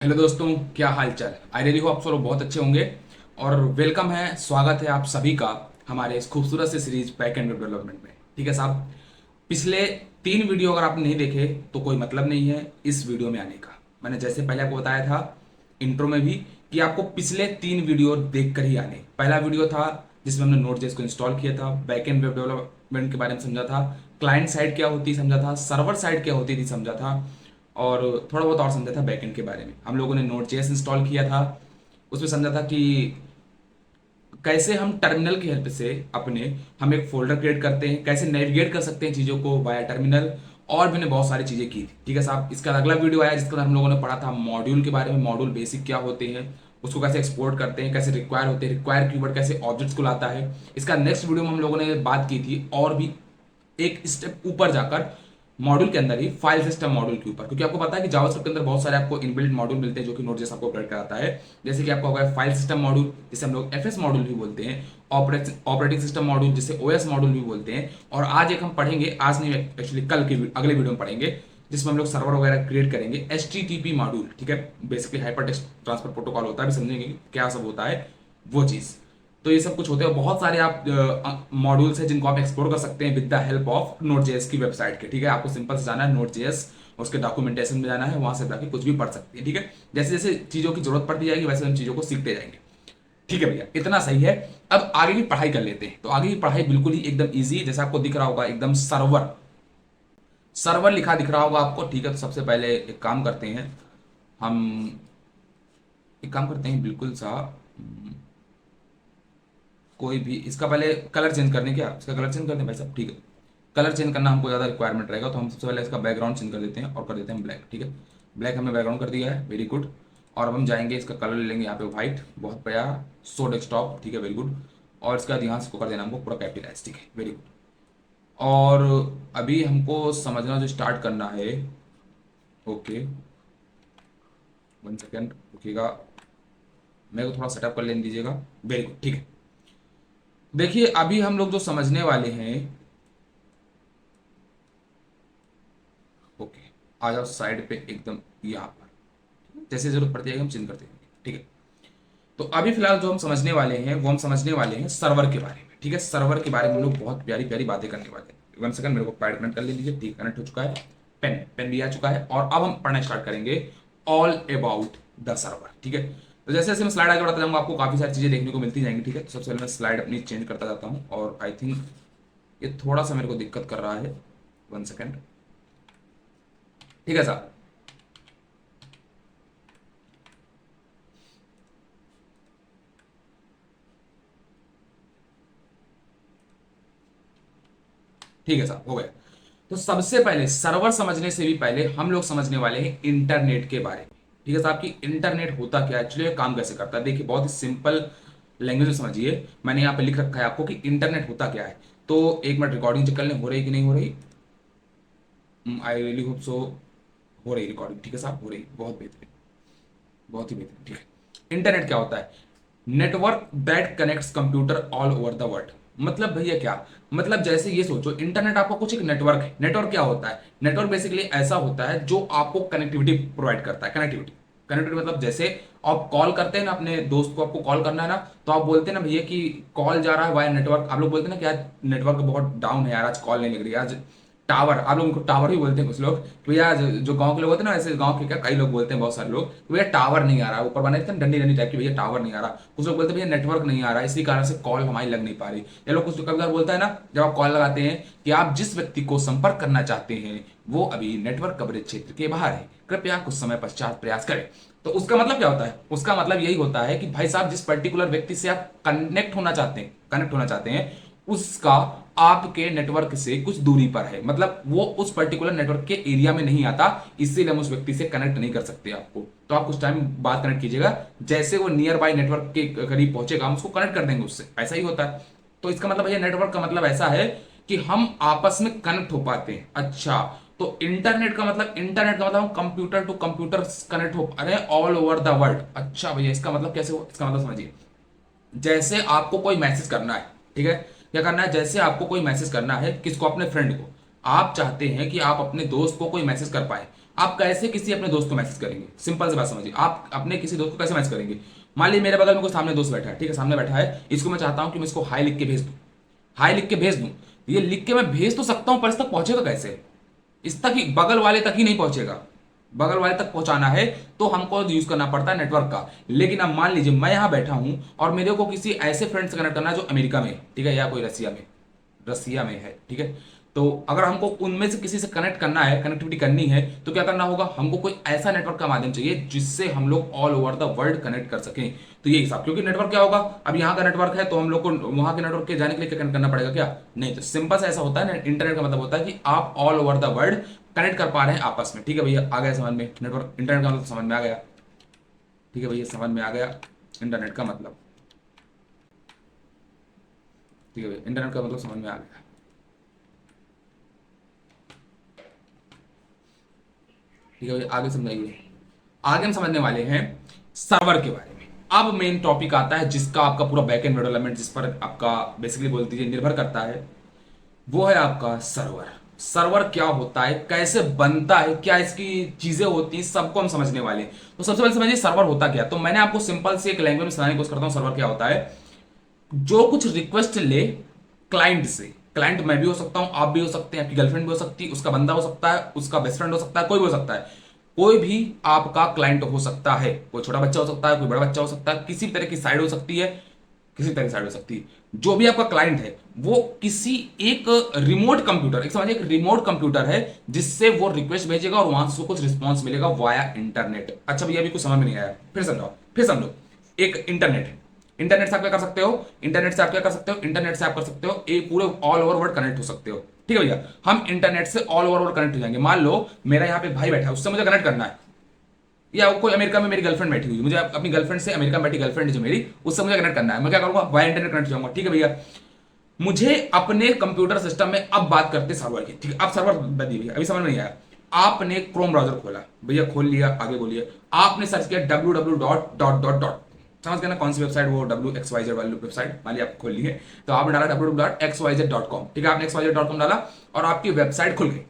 Hello दोस्तों, क्या हाल चाल। आई रियली होप आप सब लोग बहुत अच्छे होंगे। और वेलकम है, स्वागत है आप सभी का हमारे इस खूबसूरत से series back and web development में। ठीक है साहब, पिछले 3 वीडियो अगर आपने नहीं देखे तो कोई मतलब नहीं है इस वीडियो में आने का। मैंने जैसे पहले आपको बताया था इंट्रो में भी कि आपको पिछले 3 वीडियो देख कर ही आने। पहला वीडियो था जिसमें हमने नोट जेएस को इंस्टॉल किया था, बैक एंड वेब डेवलपमेंट के बारे में समझा था, क्लाइंट साइड क्या होती समझा था, सर्वर साइड क्या होती थी समझा था, और थोड़ा बहुत और समझा था बैकएंड के बारे में। हम लोगों ने नोट जेएस इंस्टॉल किया था, उसमें समझा था कि कैसे हम टर्मिनल की हेल्प से अपने हम एक फोल्डर क्रिएट करते हैं, कैसे नेविगेट कर सकते हैं चीज़ों को वाया टर्मिनल, और मैंने बहुत सारी चीज़ें की थी। ठीक है साहब, इसका अगला वीडियो आया जिसके अंदर हम लोगों ने पढ़ा था मॉड्यूल के बारे में, मॉड्यूल बेसिक क्या होते हैं, उसको कैसे एक्सपोर्ट करते हैं, कैसे रिक्वायर होते हैं, रिक्वायर कीवर्ड कैसे ऑब्जेक्ट्स को लाता है। इसका नेक्स्ट वीडियो में हम लोगों ने बात की थी और भी एक स्टेप ऊपर जाकर मॉड्यूल के अंदर ही फाइल सिस्टम मॉड्यूल के ऊपर, क्योंकि आपको पता है कि जावास्क्रिप्ट के अंदर बहुत सारे आपको इनबिल्ट मॉड्यूल मिलते हैं जो कि नोड जैसा आपको ऑपरेट कराता है। जैसे कि आपको होगा फाइल सिस्टम मॉड्यूल, जिसे हम लोग एफएस मॉड्यूल भी बोलते हैं, ऑपरेटिंग सिस्टम मॉड्यूल जिसे ओएस मॉड्यूल भी बोलते हैं, और आज एक हम पढ़ेंगे, आज नहीं एक्चुअली कल के अगले वीडियो में पढ़ेंगे, जिसमें हम लोग सर्वर वगैरह क्रिएट करेंगे, HTTP मॉड्यूल। ठीक है, basically hyper text transfer protocol होता है, भी समझेंगे कि क्या सब होता है वो चीज़। तो ये सब कुछ होते हैं, बहुत सारे आप मॉड्यूल्स हैं जिनको आप एक्सप्लोर कर सकते हैं with the help of note JS की वेबसाइट के। ठीक है, आपको सिंपल से जाना है नोट जेएस, उसके डॉक्यूमेंटेशन में जाना है, वहां से जाके कुछ भी पढ़ सकते हैं। ठीक है, जैसे जैसे चीजों की जरूरत पड़ती जाएगी वैसे हम चीजों को सीखते जाएंगे। ठीक है भैया, इतना सही है। अब आगे की पढ़ाई कर लेते हैं। तो आगे की पढ़ाई बिल्कुल ही एकदम ईजी, जैसा आपको दिख रहा होगा एकदम सर्वर सर्वर लिखा दिख रहा होगा आपको। ठीक है, तो सबसे पहले एक काम करते हैं, हम एक काम करते हैं बिल्कुल सा, कोई भी इसका पहले कलर चेंज करने, क्या इसका कलर चेंज कर दें भाई साहब? ठीक है, कलर चेंज करना हमको ज़्यादा रिक्वायरमेंट रहेगा, तो हम सबसे पहले इसका बैकग्राउंड चेंज कर देते हैं और कर देते हैं ब्लैक। ठीक है, ब्लैक हमने बैकग्राउंड कर दिया है, वेरी गुड। और अब हम जाएंगे, इसका कलर ले लेंगे यहाँ पे व्हाइट, बहुत बढ़िया, सो डेस्कटॉप। ठीक है, वेरी गुड। और इसका बाद यहाँ से कर देना हमको पूरा कैपिटलाइज। ठीक है, वेरी गुड। और अभी हमको समझना जो स्टार्ट करना है, ओके 1 सेकेंड रुकिएगा, मेरे को थोड़ा सेटअप कर लेने दीजिएगा। वेरी गुड, ठीक है। देखिए अभी हम लोग जो समझने वाले हैं, ओके आ जाओ साइड पे एकदम यहाँ पर, जैसे जरूरत पड़ती है हम चेंज करते हैं। ठीक है, तो अभी फिलहाल जो हम समझने वाले हैं वो हम समझने वाले हैं सर्वर के बारे में। ठीक है, सर्वर के बारे में हम लोग बहुत प्यारी प्यारी बातें करने वाले हैं। 1 सेकंड, मेरे को पैड कनेक्ट कर लीजिए। ठीक, कनेक्ट हो चुका है, पेन पेन भी आ चुका है, और अब हम पढ़ना स्टार्ट करेंगे ऑल अबाउट द सर्वर। ठीक है, तो जैसे जैसे मैं स्लाइड आगे बढ़ता जाऊंगा आपको काफी सारी चीजें देखने को मिलती जाएंगी। ठीक है, तो सबसे पहले मैं स्लाइड अपनी चेंज करता जाता हूँ, और आई थिंक ये थोड़ा सा मेरे को दिक्कत कर रहा है। 1 सेकंड, ठीक है साहब। ठीक है साहब, हो गया। तो सबसे पहले सर्वर समझने से भी पहले हम लोग समझने वाले हैं इंटरनेट के बारे में। ठीक है साहब, कि इंटरनेट होता क्या है, एक्चुअली काम कैसे करता है। देखिए बहुत ही सिंपल लैंग्वेज में समझिए, मैंने यहाँ पे लिख रखा है आपको कि इंटरनेट होता क्या है। तो एक मिनट रिकॉर्डिंग चेक कर लें, हो रही कि नहीं हो रही। आई रियली होप सो हो रही रिकॉर्डिंग। ठीक है साहब, हो रही, बहुत बेहतरीन, बहुत ही बेहतरीन। ठीक है, इंटरनेट क्या होता है? Network that connects computer all over the world. मतलब भैया क्या, मतलब जैसे ये सोचो, इंटरनेट आपका कुछ एक नेटवर्क है। नेटवर्क क्या होता है? नेटवर्क बेसिकली ऐसा होता है जो आपको कनेक्टिविटी प्रोवाइड करता है। कनेक्टिविटी, कनेक्टिविटी मतलब जैसे आप कॉल करते हैं ना अपने दोस्त को, आपको कॉल करना है ना, तो आप बोलते हैं ना भैया कि कॉल जा रहा है वाया नेटवर्क। आप लोग बोलते हैं ना कि आज नेटवर्क बहुत डाउन है यार, आज कॉल नहीं लग रही आज। टावर, आप लोग उनको टावर ही बोलते हैं कुछ लोग, कि भैया जो गांव के लोग होते हैं ना, ऐसे गांव के क्या कई लोग बोलते हैं, बहुत सारे लोग, कि भैया टावर नहीं आ रहा, ऊपर बने थे डंडी डंडी टाइप की, भैया टावर नहीं आ रहा। कुछ लोग बोलते हैं भैया नेटवर्क नहीं आ रहा, इसी कारण से कॉल हमारी लग नहीं पा रही। ये लोग कुछ कभी कभार बोलता है ना जब आप कॉल लगाते हैं कि आप जिस व्यक्ति को संपर्क करना चाहते हैं वो अभी नेटवर्क कवरेज क्षेत्र के बाहर है, कृपया कुछ समय पश्चात प्रयास करें। तो उसका मतलब क्या होता है? उसका मतलब यही होता है कि भाई साहब जिस पर्टिकुलर व्यक्ति से आप कनेक्ट होना चाहते हैं उसका आपके नेटवर्क से कुछ दूरी पर है, मतलब वो उस पर्टिकुलर नेटवर्क के एरिया में नहीं आता, इसीलिए हम उस व्यक्ति से कनेक्ट नहीं कर सकते आपको। तो आप कुछ टाइम बाद कनेक्ट कीजिएगा, जैसे वो नियर बाय नेटवर्क के करीब पहुंचेगा हम उसको कनेक्ट कर देंगे उससे, ऐसा ही होता है। तो इसका मतलब भैया नेटवर्क का मतलब ऐसा है कि हम आपस में कनेक्ट हो पाते हैं। अच्छा, तो इंटरनेट का मतलब हम कंप्यूटर टू कंप्यूटर कनेक्ट हो पा रहे हैं ऑल ओवर द वर्ल्ड। अच्छा भैया, इसका मतलब कैसे हो, इसका मतलब समझिए, जैसे आपको कोई मैसेज करना है, ठीक है, क्या करना है, जैसे आपको कोई मैसेज करना है, किसको? अपने फ्रेंड को। आप चाहते हैं कि आप अपने दोस्त को कोई मैसेज कर पाए, आप कैसे किसी अपने दोस्त को मैसेज करेंगे? सिंपल सी बात समझिए, आप अपने किसी दोस्त को कैसे मैसेज करेंगे? मान लीजिए मेरे बगल में कोई सामने दोस्त बैठा है, ठीक है, सामने बैठा है, इसको मैं चाहता हूं कि मैं इसको हाई लिख के भेज दूं, हाई लिख के भेज दूं। ये लिख के मैं भेज तो सकता हूं, पर इस तक पहुंचेगा कैसे? इस तक ही, बगल वाले तक ही नहीं पहुंचेगा। बगल वाले तक पहुंचाना है तो हमको यूज करना पड़ता है नेटवर्क का। लेकिन अब मान लीजिए मैं यहां बैठा हूं और मेरे को किसी ऐसे फ्रेंड से कनेक्ट करना है जो अमेरिका में है, ठीक है, या कोई रसिया में है, ठीक है। तो अगर हमको उनमें से किसी से कनेक्ट करना है, कनेक्टिविटी करनी है, तो क्या करना होगा? हमको कोई ऐसा नेटवर्क का माध्यम चाहिए जिससे हम लोग all over the world connect कर सकें। तो ये हिसाब, क्योंकि नेटवर्क क्या होगा, अब यहाँ का नेटवर्क है तो हम लोग को वहां के नेटवर्क के जाने के लिए कनेक्ट करना पड़ेगा क्या? नहीं। तो सिंपल से ऐसा होता है ना, इंटरनेट का मतलब होता है कि आप all over the world connect कर पा रहे हैं आपस में। ठीक है भैया, आ गया समझ में? नेटवर्क, इंटरनेट का मतलब समझ में आ गया? ठीक है भैया, समझ में आ गया इंटरनेट का मतलब। ठीक है भैया, इंटरनेट का मतलब समझ में आ गया। ठीक है भैया, आगे समझाइए। आगे हम समझने वाले हैं सर्वर के बारे में। अब मेन टॉपिक आता है जिसका आपका पूरा बैकएंड डेवलपमेंट, जिस पर आपका बेसिकली बोल दीजिए निर्भर करता है, वो है आपका सर्वर। सर्वर क्या होता है, कैसे बनता है, क्या इसकी चीजें होती हैं, सबको हम समझने वाले हैं। तो सबसे पहले समझिए सर्वर होता क्या। तो मैंने आपको सिंपल से एक लैंग्वेज में समझाने की कोशिश करता हूं सर्वर क्या होता है। जो कुछ रिक्वेस्ट ले क्लाइंट से, क्लाइंट मैं भी हो सकता हूं, आप भी हो सकते हैं, आपकी गर्लफ्रेंड भी हो सकती है, उसका बंदा हो सकता है, उसका बेस्ट फ्रेंड हो सकता है, कोई भी हो सकता है, कोई भी आपका क्लाइंट हो सकता है। कोई छोटा बच्चा हो सकता है, कोई बड़ा बच्चा हो सकता है, किसी भी तरह की साइड हो सकती है, किसी तरह की साइड हो सकती है। जो भी आपका क्लाइंट है वो किसी एक रिमोट कंप्यूटर, एक समझिए एक रिमोट कंप्यूटर है जिससे वो रिक्वेस्ट भेजेगा और वहां से कुछ रिस्पॉन्स मिलेगा वाया इंटरनेट। अच्छा भैया, अभी कुछ समझ में नहीं आया, फिर समझाओ, फिर समझो। एक इंटरनेट है, इंटरनेट से आप क्या कर सकते हो, इंटरनेट से आप क्या कर सकते हो, इंटरनेट से आप कर सकते हो एक पूरे ऑल ओवर वर्ल्ड कनेक्ट हो सकते हो। ठीक है भैया, हम इंटरनेट से ऑल ओवर वर्ल्ड कनेक्ट हो जाएंगे। मान लो मेरा यहाँ पे भाई बैठा है, उससे मुझे कनेक्ट करना है, या कोई अमेरिका में मेरी गर्लफ्रेंड बैठी हुई, मुझे अपनी गर्लफ्रेंड से, अमेरिका में बैठी गर्लफ्रेंड जो मेरी, उससे मुझे कनेक्ट करना है। मैं क्या करूंगा? वाया इंटरनेट कनेक्ट हो जाऊंगा। ठीक है भैया, मुझे अपने कंप्यूटर सिस्टम में, अब बात करते सर्वर की, ठीक है, अब सर्वर बताइए भैया, अभी समझ में नहीं आया। आपने क्रोम ब्राउजर खोला भैया, खोल लिया, आगे बोलिए। आपने सर्च किया www. समझ गए ना कौन सी वेबसाइट, वो WXYZ वाली वेबसाइट मान ली आप खोल ली है। तो आपने डाला www.xyz.com, ठीक है, आपने xyz.com डाला और आपकी वेबसाइट खुल गई।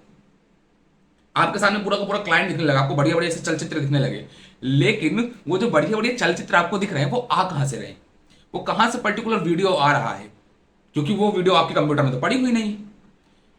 आपके सामने पूरा का पूरा क्लाइंट दिखने लगा, आपको बढ़िया बढ़िया से चलचित्र दिखने लगे। लेकिन वो जो बढ़िया बढ़िया चलचित्र आपको दिख रहे हैं वो आ कहां से रहे हैं? वो कहां से पर्टिकुलर वीडियो आ रहा है? क्योंकि वो वीडियो आपके कंप्यूटर में तो पड़ी हुई नहीं।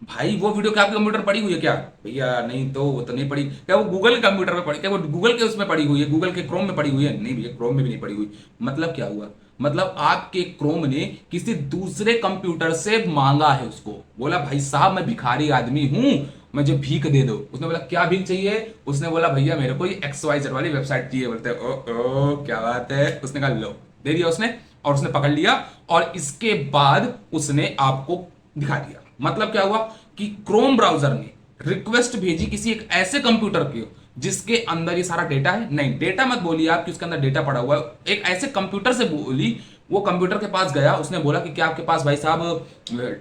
भाई वो वीडियो क्या आपके कंप्यूटर पड़ी हुई है क्या? भैया नहीं, तो वो तो नहीं पड़ी। क्या वो गूगल के कंप्यूटर में पड़ी, क्या वो गूगल के उसमें पड़ी हुई है, गूगल के क्रोम में पड़ी हुई है? नहीं भैया, क्रोम में भी नहीं पड़ी हुई। मतलब क्या हुआ? मतलब आपके क्रोम ने किसी दूसरे कंप्यूटर से मांगा है उसको, बोला भाई साहब मैं भिखारी आदमी हूं, मुझे भीख दे दो। उसने बोला क्या भीख चाहिए? उसने बोला भैया मेरे को ये XYZ वाली वेबसाइट चाहिए। बोलते ओ ओ क्या बात है। उसने कहा लो, दे दिया उसने, और उसने पकड़ लिया और इसके बाद उसने आपको दिखा दिया। मतलब क्या हुआ कि क्रोम ब्राउजर ने रिक्वेस्ट भेजी किसी एक ऐसे कंप्यूटर के जिसके अंदर ये सारा डेटा है। नहीं, डेटा मत बोलिए आप कि उसके अंदर डेटा पड़ा हुआ है, एक ऐसे कंप्यूटर से बोली। वो कंप्यूटर के पास गया, उसने बोला कि क्या आपके पास भाई साहब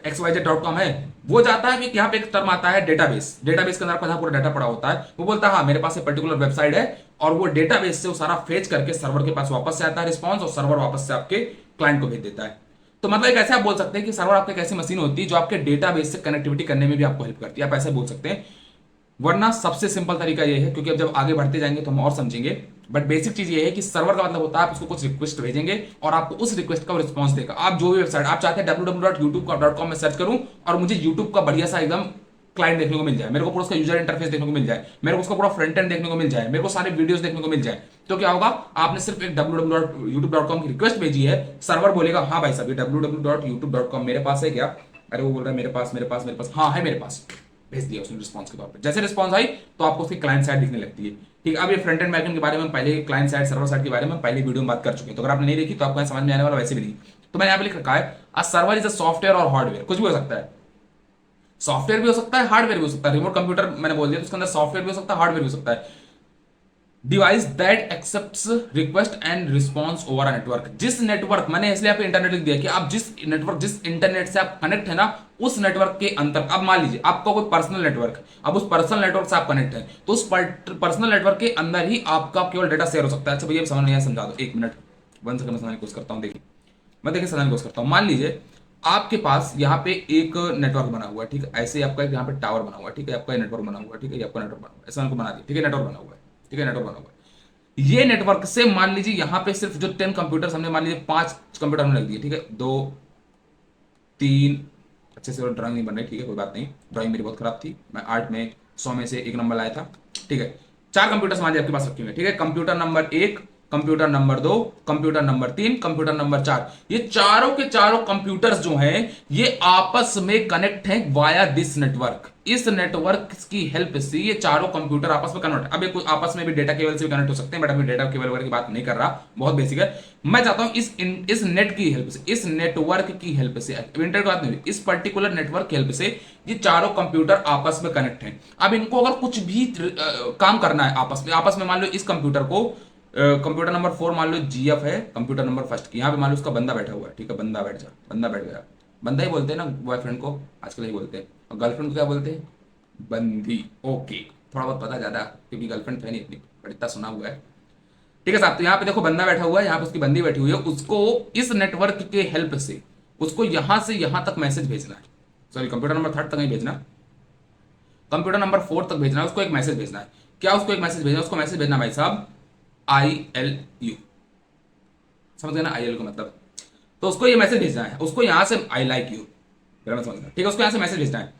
xyz.com है? वो जाता है कि यहाँ पे एक टर्म आता है डेटाबेस, डेटाबेस के अंदर आपका पूरा डेटा पड़ा होता है। वो बोलता है हाँ मेरे पास एक पर्टिकुलर वेबसाइट है, और वो डेटाबेस से वो सारा फेच करके सर्वर के पास वापस से आता है रिस्पॉन्स, और सर्वर वापस से आपके क्लाइंट को भेज देता है। तो मतलब एक ऐसे आप बोल सकते हैं कि सर्वर आपकी एक ऐसी मशीन होती है जो आपके डेटाबेस से कनेक्टिविटी करने में भी आपको हेल्प करती है, आप ऐसे बोल सकते हैं। वरना सबसे सिंपल तरीका ये है, क्योंकि अब जब आगे बढ़ते जाएंगे तो हम और समझेंगे, बट बेसिक चीज ये है कि सर्वर का मतलब होता है आप उसको कुछ रिक्वेस्ट भेजेंगे और आपको उस रिक्वेस्ट का रिस्पॉन्स देगा। आप जो भी वेबसाइट आप चाहते हैं www.youtube.com में सर्च करूं और मुझे यूट्यूब का बढ़िया सा एकदम क्लाइंट देखने को मिल जाए, मेरे को पूरा उसका यूजर इंटरफेस देखने को मिल जाए, मेरे को उसका पूरा फ्रंट एंड देखने को मिल जाए, मेरे को सारे वीडियोस देखने को मिल जाए, तो क्या होगा? आपने सिर्फ एक www.youtube.com की रिक्वेस्ट भेजी है, सर्वर बोलेगा हाँ भाई साहब ये www.youtube.com मेरे पास है क्या? अरे वो बोल रहा है मेरे पास, मेरे पास, मेरे पास, हाँ है मेरे पास। भेज दिया उसने रिस्पॉन्स के तौर पे। जैसे रिस्पॉन्स आई तो आपको उसकी क्लाइंट साइड दिखने लगती है। ठीक है, अब ये फ्रंट एंड बैकएंड के बारे में पहले, क्लाइंट साइड सर्वर साइड के बारे में पहले वीडियो में बात कर चुके हैं, तो अगर आपने नहीं देखी तो आपको समझ में आने वाला वैसे भी नहीं। तो मैंने यहाँ पे लिख रखा है a server is a software और हार्डवेयर, कुछ भी हो सकता है। सॉफ्टवेयर भी हो सकता है, हार्डवेयर भी हो सकता है। रिमोट कंप्यूटर मैंने बोल दिया तो उसके अंदर सॉफ्टवेयर भी हो सकता है, हार्डवेयर भी हो सकता है। Device that accepts request and response over a network, जिस नेटवर्क, मैंने इसलिए आपको इंटरनेट लिख दिया कि आप जिस नेटवर्क, जिस इंटरनेट से आप कनेक्ट है ना, उस नेटवर्क के अंतर, अब मान लीजिए आपका कोई पर्सनल नेटवर्क, अब उस पर्सनल नेटवर्क से आप कनेक्ट है तो उस पर्सनल नेटवर्क के अंदर ही आपका केवल डेटा शेयर हो सकता है। अच्छा भैया समझ नहीं आया, समझा दो, एक मिनट, 1 सेकंड में समझने की कोशिश करता हूँ। देखिए मैं देखिए समझने की कोशिश करता हूँ। मान लीजिए आपके पास यहाँ पे एक नेटवर्क बना हुआ है, ठीक है, ऐसे आपका एक यहाँ पे टावर बना हुआ है, ठीक है, आपका नेटवर्क बना हुआ है, ठीक है, ये आपका नेटवर्क बना हुआ है, ऐसा हमको बना दिया, ठीक है, नेटवर्क बना हुआ है, ठीक है, नेटवर्क बना हुआ है। ये नेटवर्क से मान लीजिए यहाँ पे सिर्फ जो 10 कंप्यूटर हमने, मान लीजिए 5 कंप्यूटर हमने रख दिए, ठीक है, 2 3, अच्छे से ड्राइंग नहीं बन रही, ठीक है, कोई बात नहीं, ड्राइंग मेरी बहुत खराब थी, मैं आर्ट में 100 में से 1 नंबर लाया था, ठीक है। 4 कंप्यूटर मान लीजिए आपके पास रखे हुए, ठीक है, computer number 1, computer number 2, computer number 3, computer number 4, ये चारों के चारों कंप्यूटर्स जो हैं ये आपस में कनेक्ट हैं वाया दिस नेटवर्क। इस नेटवर्क की हेल्प से ये चारों कंप्यूटर आपस में कनेक्ट, अब ये कुछ आपस में भी डेटा केबल से भी कनेक्ट हो सकते हैं, बट अभी डेटा केबल वगैरह की बात नहीं कर रहा, बहुत बेसिक है। मैं चाहता हूं इस नेट की हेल्प से, इस नेटवर्क की हेल्प से, इंटरनेट की बात नहीं, इस पर्टिकुलर नेटवर्क की हेल्प से ये चारों कंप्यूटर आपस में कनेक्ट हैं। अब इनको अगर कुछ भी काम करना है आपस में मान लो इस कंप्यूटर को, कंप्यूटर नंबर 4 मान लो जीएफ है, कंप्यूटर नंबर फर्स्ट की, यहाँ पे मान लो उसका बंदा बैठा हुआ है, ठीक है, बंदा बैठ जा, बंदा बैठ गया, बंदा ही बोलते हैं ना बॉयफ्रेंड को, आजकल ही बोलते हैं, और गर्लफ्रेंड को क्या बोलते हैं, बंदी। ओके, थोड़ा बहुत पता ज्यादा, क्योंकि गर्लफ्रेंड है नहीं इतनी, पर इतना सुना हुआ है, ठीक है साहब। तो यहाँ पे देखो बंदा बैठा हुआ है, यहाँ पे उसकी बंदी बैठी हुई है, उसको इस नेटवर्क के हेल्प से उसको यहां से यहां तक मैसेज भेजना है, सॉरी कंप्यूटर नंबर 3 तक नहीं भेजना, कंप्यूटर नंबर 4 तक भेजना है, उसको एक मैसेज भेजना है। क्या उसको एक मैसेज भेजना है? उसको मैसेज भेजना भाई साहब ILU, समझ गए ना IL को मतलब, तो उसको ये मैसेज भेजना है, उसको यहां से आई लाइक यू, समझना, ठीक है, उसको यहां से मैसेज भेजना है।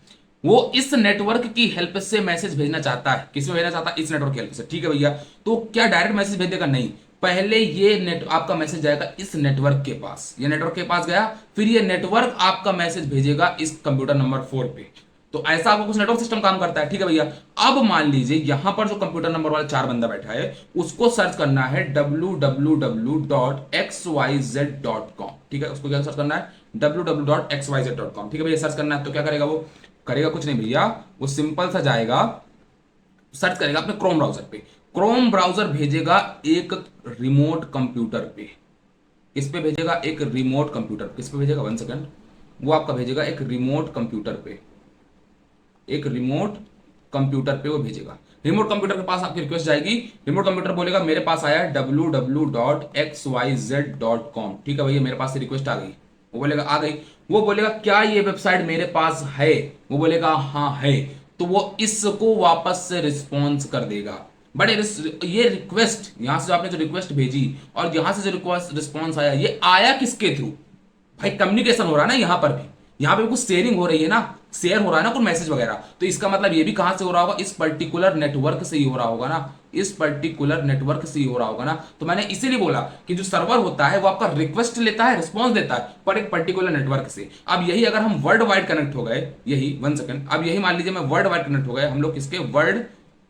वो इस नेटवर्क की हेल्प से मैसेज भेजना चाहता है, किसमें भेजना चाहता है? इस नेटवर्क की हेल्प से, ठीक है भैया। तो क्या डायरेक्ट मैसेज भेज देगा? नहीं, पहले ये नेट आपका मैसेज जाएगा इस नेटवर्क के पास, ये नेटवर्क के पास गया, फिर ये नेटवर्क आपका मैसेज भेजेगा इस कंप्यूटर नंबर 4 पे। तो ऐसा आपको कुछ नेटवर्क सिस्टम काम करता है, ठीक है भैया। अब मान लीजिए यहां पर जो कंप्यूटर नंबर वाला 4 बंदा बैठा है, उसको सर्च करना है www.xyz.com, ठीक है, उसको क्या सर्च करना है? www.xyz.com, ठीक है भैया, सर्च करना है। तो क्या करेगा वो? करेगा कुछ नहीं भैया, वो सिंपल सा जाएगा, सर्च करेगा अपने क्रोम ब्राउजर पे, क्रोम ब्राउजर भेजेगा एक रिमोट कंप्यूटर पे, किस पे भेजेगा? एक रिमोट कंप्यूटर, किस पे भेजेगा? 1 सेकंड, वो आपका भेजेगा एक रिमोट कंप्यूटर पे, एक रिमोट कंप्यूटर पे वो भेजेगा। रिमोट कंप्यूटर के पास आपकी रिक्वेस्ट जाएगी, रिमोट कंप्यूटर बोलेगा मेरे पास आया है www.xyz.com, ठीक है भैया, मेरे पास से रिक्वेस्ट आ गई, वो बोलेगा आ गई, वो बोलेगा क्या ये वेबसाइट मेरे पास है? वो बोलेगा हाँ है, तो वो इसको वापस से रिस्पॉन्स कर देगा। बट ये रिक्वेस्ट, यहां से जो आपने जो रिक्वेस्ट भेजी और यहां से जो रिक्वेस्ट रिस्पॉन्स आया, ये आया किसके थ्रू? भाई कम्युनिकेशन हो रहा है ना, यहां पर भी, यहां पे कुछ शेयरिंग हो रही है ना, शेयर हो रहा है ना कुछ मैसेज वगैरह, तो इसका मतलब ये भी कहां से हो रहा होगा? इस पर्टिकुलर नेटवर्क से ही हो रहा होगा ना, इस पर्टिकुलर नेटवर्क से ही हो रहा होगा ना। तो मैंने इसीलिए बोला कि जो सर्वर होता है वो आपका रिक्वेस्ट लेता है, रिस्पॉन्स देता है, पर एक पर्टिकुलर नेटवर्क से। अब यही अगर हम वर्ल्ड वाइड कनेक्ट हो गए, यही 1 सेकंड, अब यही मान लीजिए मैं वर्ल्ड वाइड कनेक्ट हो गए, हम लोग किसके? World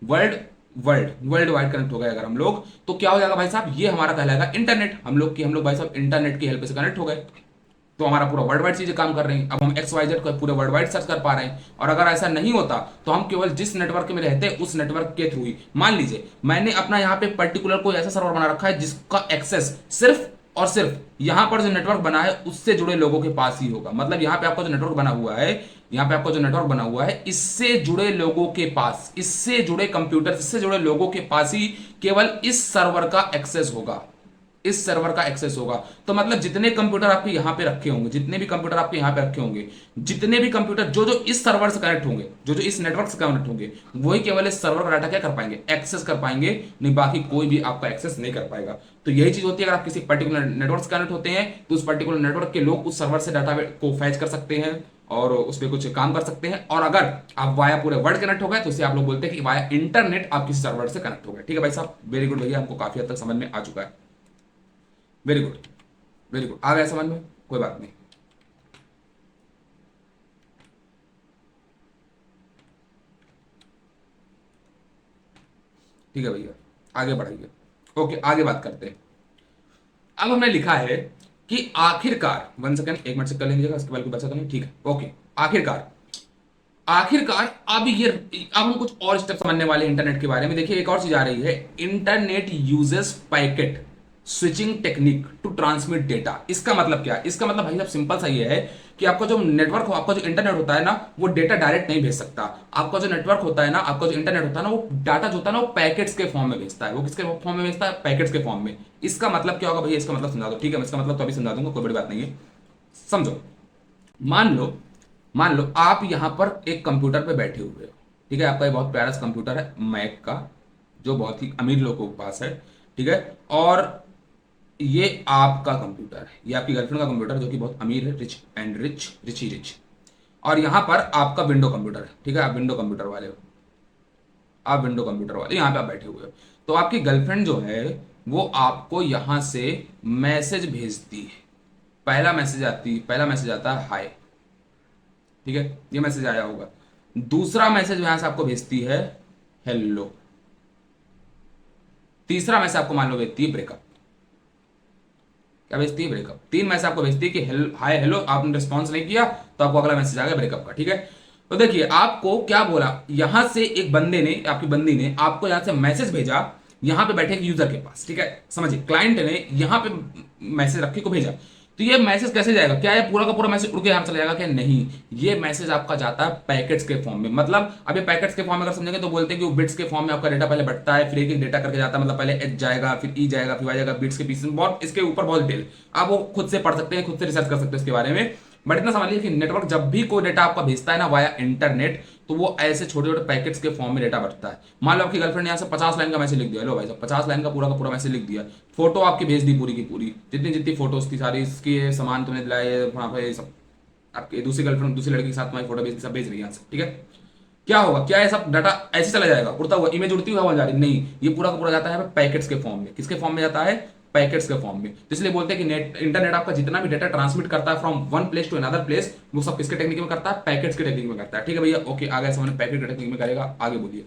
world world wide connect हो गए अगर हम लोग, तो क्या हो जाएगा भाई साहब? ये हमारा कहलाएगा इंटरनेट, हम लोग भाई साहब इंटरनेट की हेल्प से कनेक्ट हो गए, तो हमारा पूरा वर्ल्ड वाइड चीजें काम कर रही हैं। अब हम XYZ को पूरे वर्ल्ड वाइड सर्च कर पा रहे हैं, और अगर ऐसा नहीं होता तो हम केवल जिस नेटवर्क में रहते हैं उस नेटवर्क के थ्रू ही, मान लीजिए मैंने अपना यहाँ पे पर्टिकुलर कोई ऐसा सर्वर बना रखा है जिसका एक्सेस सिर्फ और सिर्फ यहाँ पर जो नेटवर्क बना है उससे जुड़े लोगों के पास ही होगा। मतलब यहाँ पे आपका जो नेटवर्क बना हुआ है, यहाँ पे आपका जो नेटवर्क बना हुआ है, इससे जुड़े लोगों के पास, इससे जुड़े कंप्यूटर, इससे जुड़े लोगों के पास ही केवल इस सर्वर का एक्सेस होगा, इस सर्वर का एक्सेस होगा। तो मतलब जितने कंप्यूटर आपके यहां पे रखे होंगे, जितने भी कंप्यूटर आपके यहां पे रखे होंगे, जितने भी कंप्यूटर जो जो इस सर्वर से कनेक्ट होंगे, जो जो इस नेटवर्क से कनेक्ट होंगे, वही केवल इस सर्वर का डाटा क्या कर पाएंगे? एक्सेस कर पाएंगे, नहीं बाकी कोई भी आपका एक्सेस नहीं कर पाएगा। तो यही चीज होती है, अगर आप किसी पर्टिकुलर नेटवर्क से कनेक्ट होते हैं तो उस पर्टिकुलर नेटवर्क के लोग उस सर्वर से डाटा को फैच कर सकते हैं और उस पर कुछ काम कर सकते हैं। और अगर आप वाया पूरे वर्ल्ड कनेक्ट हो गए तो इसे आप लोग बोलते हैं कि वाया इंटरनेट आप किसी सर्वर से कनेक्ट हो गए। ठीक है भाई साहब, वेरी गुड भैया, हमको काफी हद तक समझ में आ चुका है। वेरी गुड, वेरी गुड, आ गया समझ में, कोई बात नहीं। ठीक है भैया, आगे बढ़ाइए। ओके, आगे बात करते हैं। अब हमने लिखा है कि आखिरकार, 1 सेकंड, 1 मिनट से कर लीजिएगा, उसके बाद बचा तो नहीं, ठीक है, ओके। आखिरकार, आखिरकार अब हम कुछ और स्टेप समझने वाले हैं इंटरनेट के बारे में। देखिए एक और चीज आ रही है, internet uses packet switching technique to transmit data. इसका मतलब क्या है? इसका मतलब भाई साहब सिंपल सा ये है कि आपका जो नेटवर्क हो, आपका जो इंटरनेट होता है ना, वो डेटा डायरेक्ट नहीं भेज सकता। आपका जो नेटवर्क होता है ना, आपका जो इंटरनेट होता है ना, वो डाटा जो होता है ना, वो पैकेट्स के फॉर्म में भेजता है। वो किसके फॉर्म में भेजता है? पैकेट्स के फॉर्म में। इसका मतलब क्या होगा भैया? इसका मतलब समझा दो। ठीक है, मैं इसका मतलब तो अभी समझा दूंगा, कोई बड़ी बात नहीं है, समझो। मान लो मान लो आप यहां पर एक कंप्यूटर पे बैठे हुए हो, ठीक है। आपका ये बहुत प्यारा सा कंप्यूटर है मैक का, जो बहुत ही अमीर लोगों के पास है, ठीक है। और ये आपका कंप्यूटर है, ये आपकी गर्लफ्रेंड का कंप्यूटर है जो कि बहुत अमीर है, rich and rich, rich he rich. और यहां पर आपका विंडो कंप्यूटर है, ठीक है। आप विंडो कंप्यूटर वाले हो, आप विंडो कंप्यूटर वाले यहां पे आप बैठे हुए हो। तो आपकी गर्लफ्रेंड जो है वो आपको यहां से मैसेज भेजती है। पहला मैसेज आता है हाय, ठीक है, ये मैसेज आया होगा। दूसरा मैसेज यहां से आपको भेजती है हेलो। तीसरा मैसेज आपको मान लो भेजती है ब्रेकअप। क्या भेजती है? ब्रेकअप। तीन मैसेज आपको भेजती है कि हाय हेलो, आपने रिस्पॉन्स नहीं किया तो आपको अगला मैसेज आ गया ब्रेकअप का, ठीक है। तो देखिए आपको क्या बोला, यहां से एक बंदे ने, आपकी बंदी ने आपको यहां से मैसेज भेजा, यहां पे बैठे एक यूजर के पास, ठीक है। समझिए, क्लाइंट ने यहां पे मैसेज रखे को भेजा। तो ये मैसेज कैसे जाएगा? क्या ये पूरा का पूरा मैसेज उड़ के यहां चला जाएगा? क्या नहीं, ये मैसेज आपका जाता है पैकेट्स के फॉर्म में। मतलब अब ये पैकेट्स के फॉर्म में अगर समझेंगे तो बोलते हैं कि वो बिट्स के फॉर्म में आपका डेटा पहले बढ़ता है, फिर एक एक डेटा करके जाता है। मतलब पहले एच जाएगा, फिर ई जाएगा, फिर वाई जाएगा, बिट्स के पीछे बहुत, इसके ऊपर बहुत डिटेल आप वो खुद से पढ़ सकते हैं, खुद से रिसर्च कर सकते हैं इसके बारे में। बट इतना समझ लीजिए कि नेटवर्क जब भी कोई डेटा आपका भेजता है ना वाया इंटरनेट, तो वो ऐसे छोटे छोटे पैकेट्स के फॉर्म में डेटा बढ़ता है। मान लो आपकी गर्लफ्रेंड ने यहाँ से 50 लाइन का मैसेज लिख दिया, लो भाई साहब 50 लाइन का पूरा मैसेज लिख दिया। फोटो आपकी भेज दी पूरी की पूरी, जितनी जितनी फोटोज थी सारी, इसके सामान तुमने दिलाए वहां पे सब, आपके दूसरी गर्लफ्रेंड दूसरी लड़की के साथ तुम्हारी फोटो भेज दी, सब भेज रही है यहाँ से, ठीक है। क्या होगा? क्या ये सब डाटा ऐसे चला जाएगा उड़ता हुआ, इमेज उड़ती हुई हवा जा रही? नहीं, ये पूरा का पूरा जाता है पैकेट्स के फॉर्म में। किसके फॉर्म में जाता है? पैकेट्स के फॉर्म में। तो इसलिए बोलते हैं कि नेट इंटरनेट आपका जितना भी डेटा ट्रांसमिट करता है from one place to another place, वो सब किसके टेक्निक में करता है? पैकेट्स के टेक्निक में करता है, ठीक है भैया। ओके, आगे समझ, पैकेट के टेक्निक में करेगा, आगे बोलिए।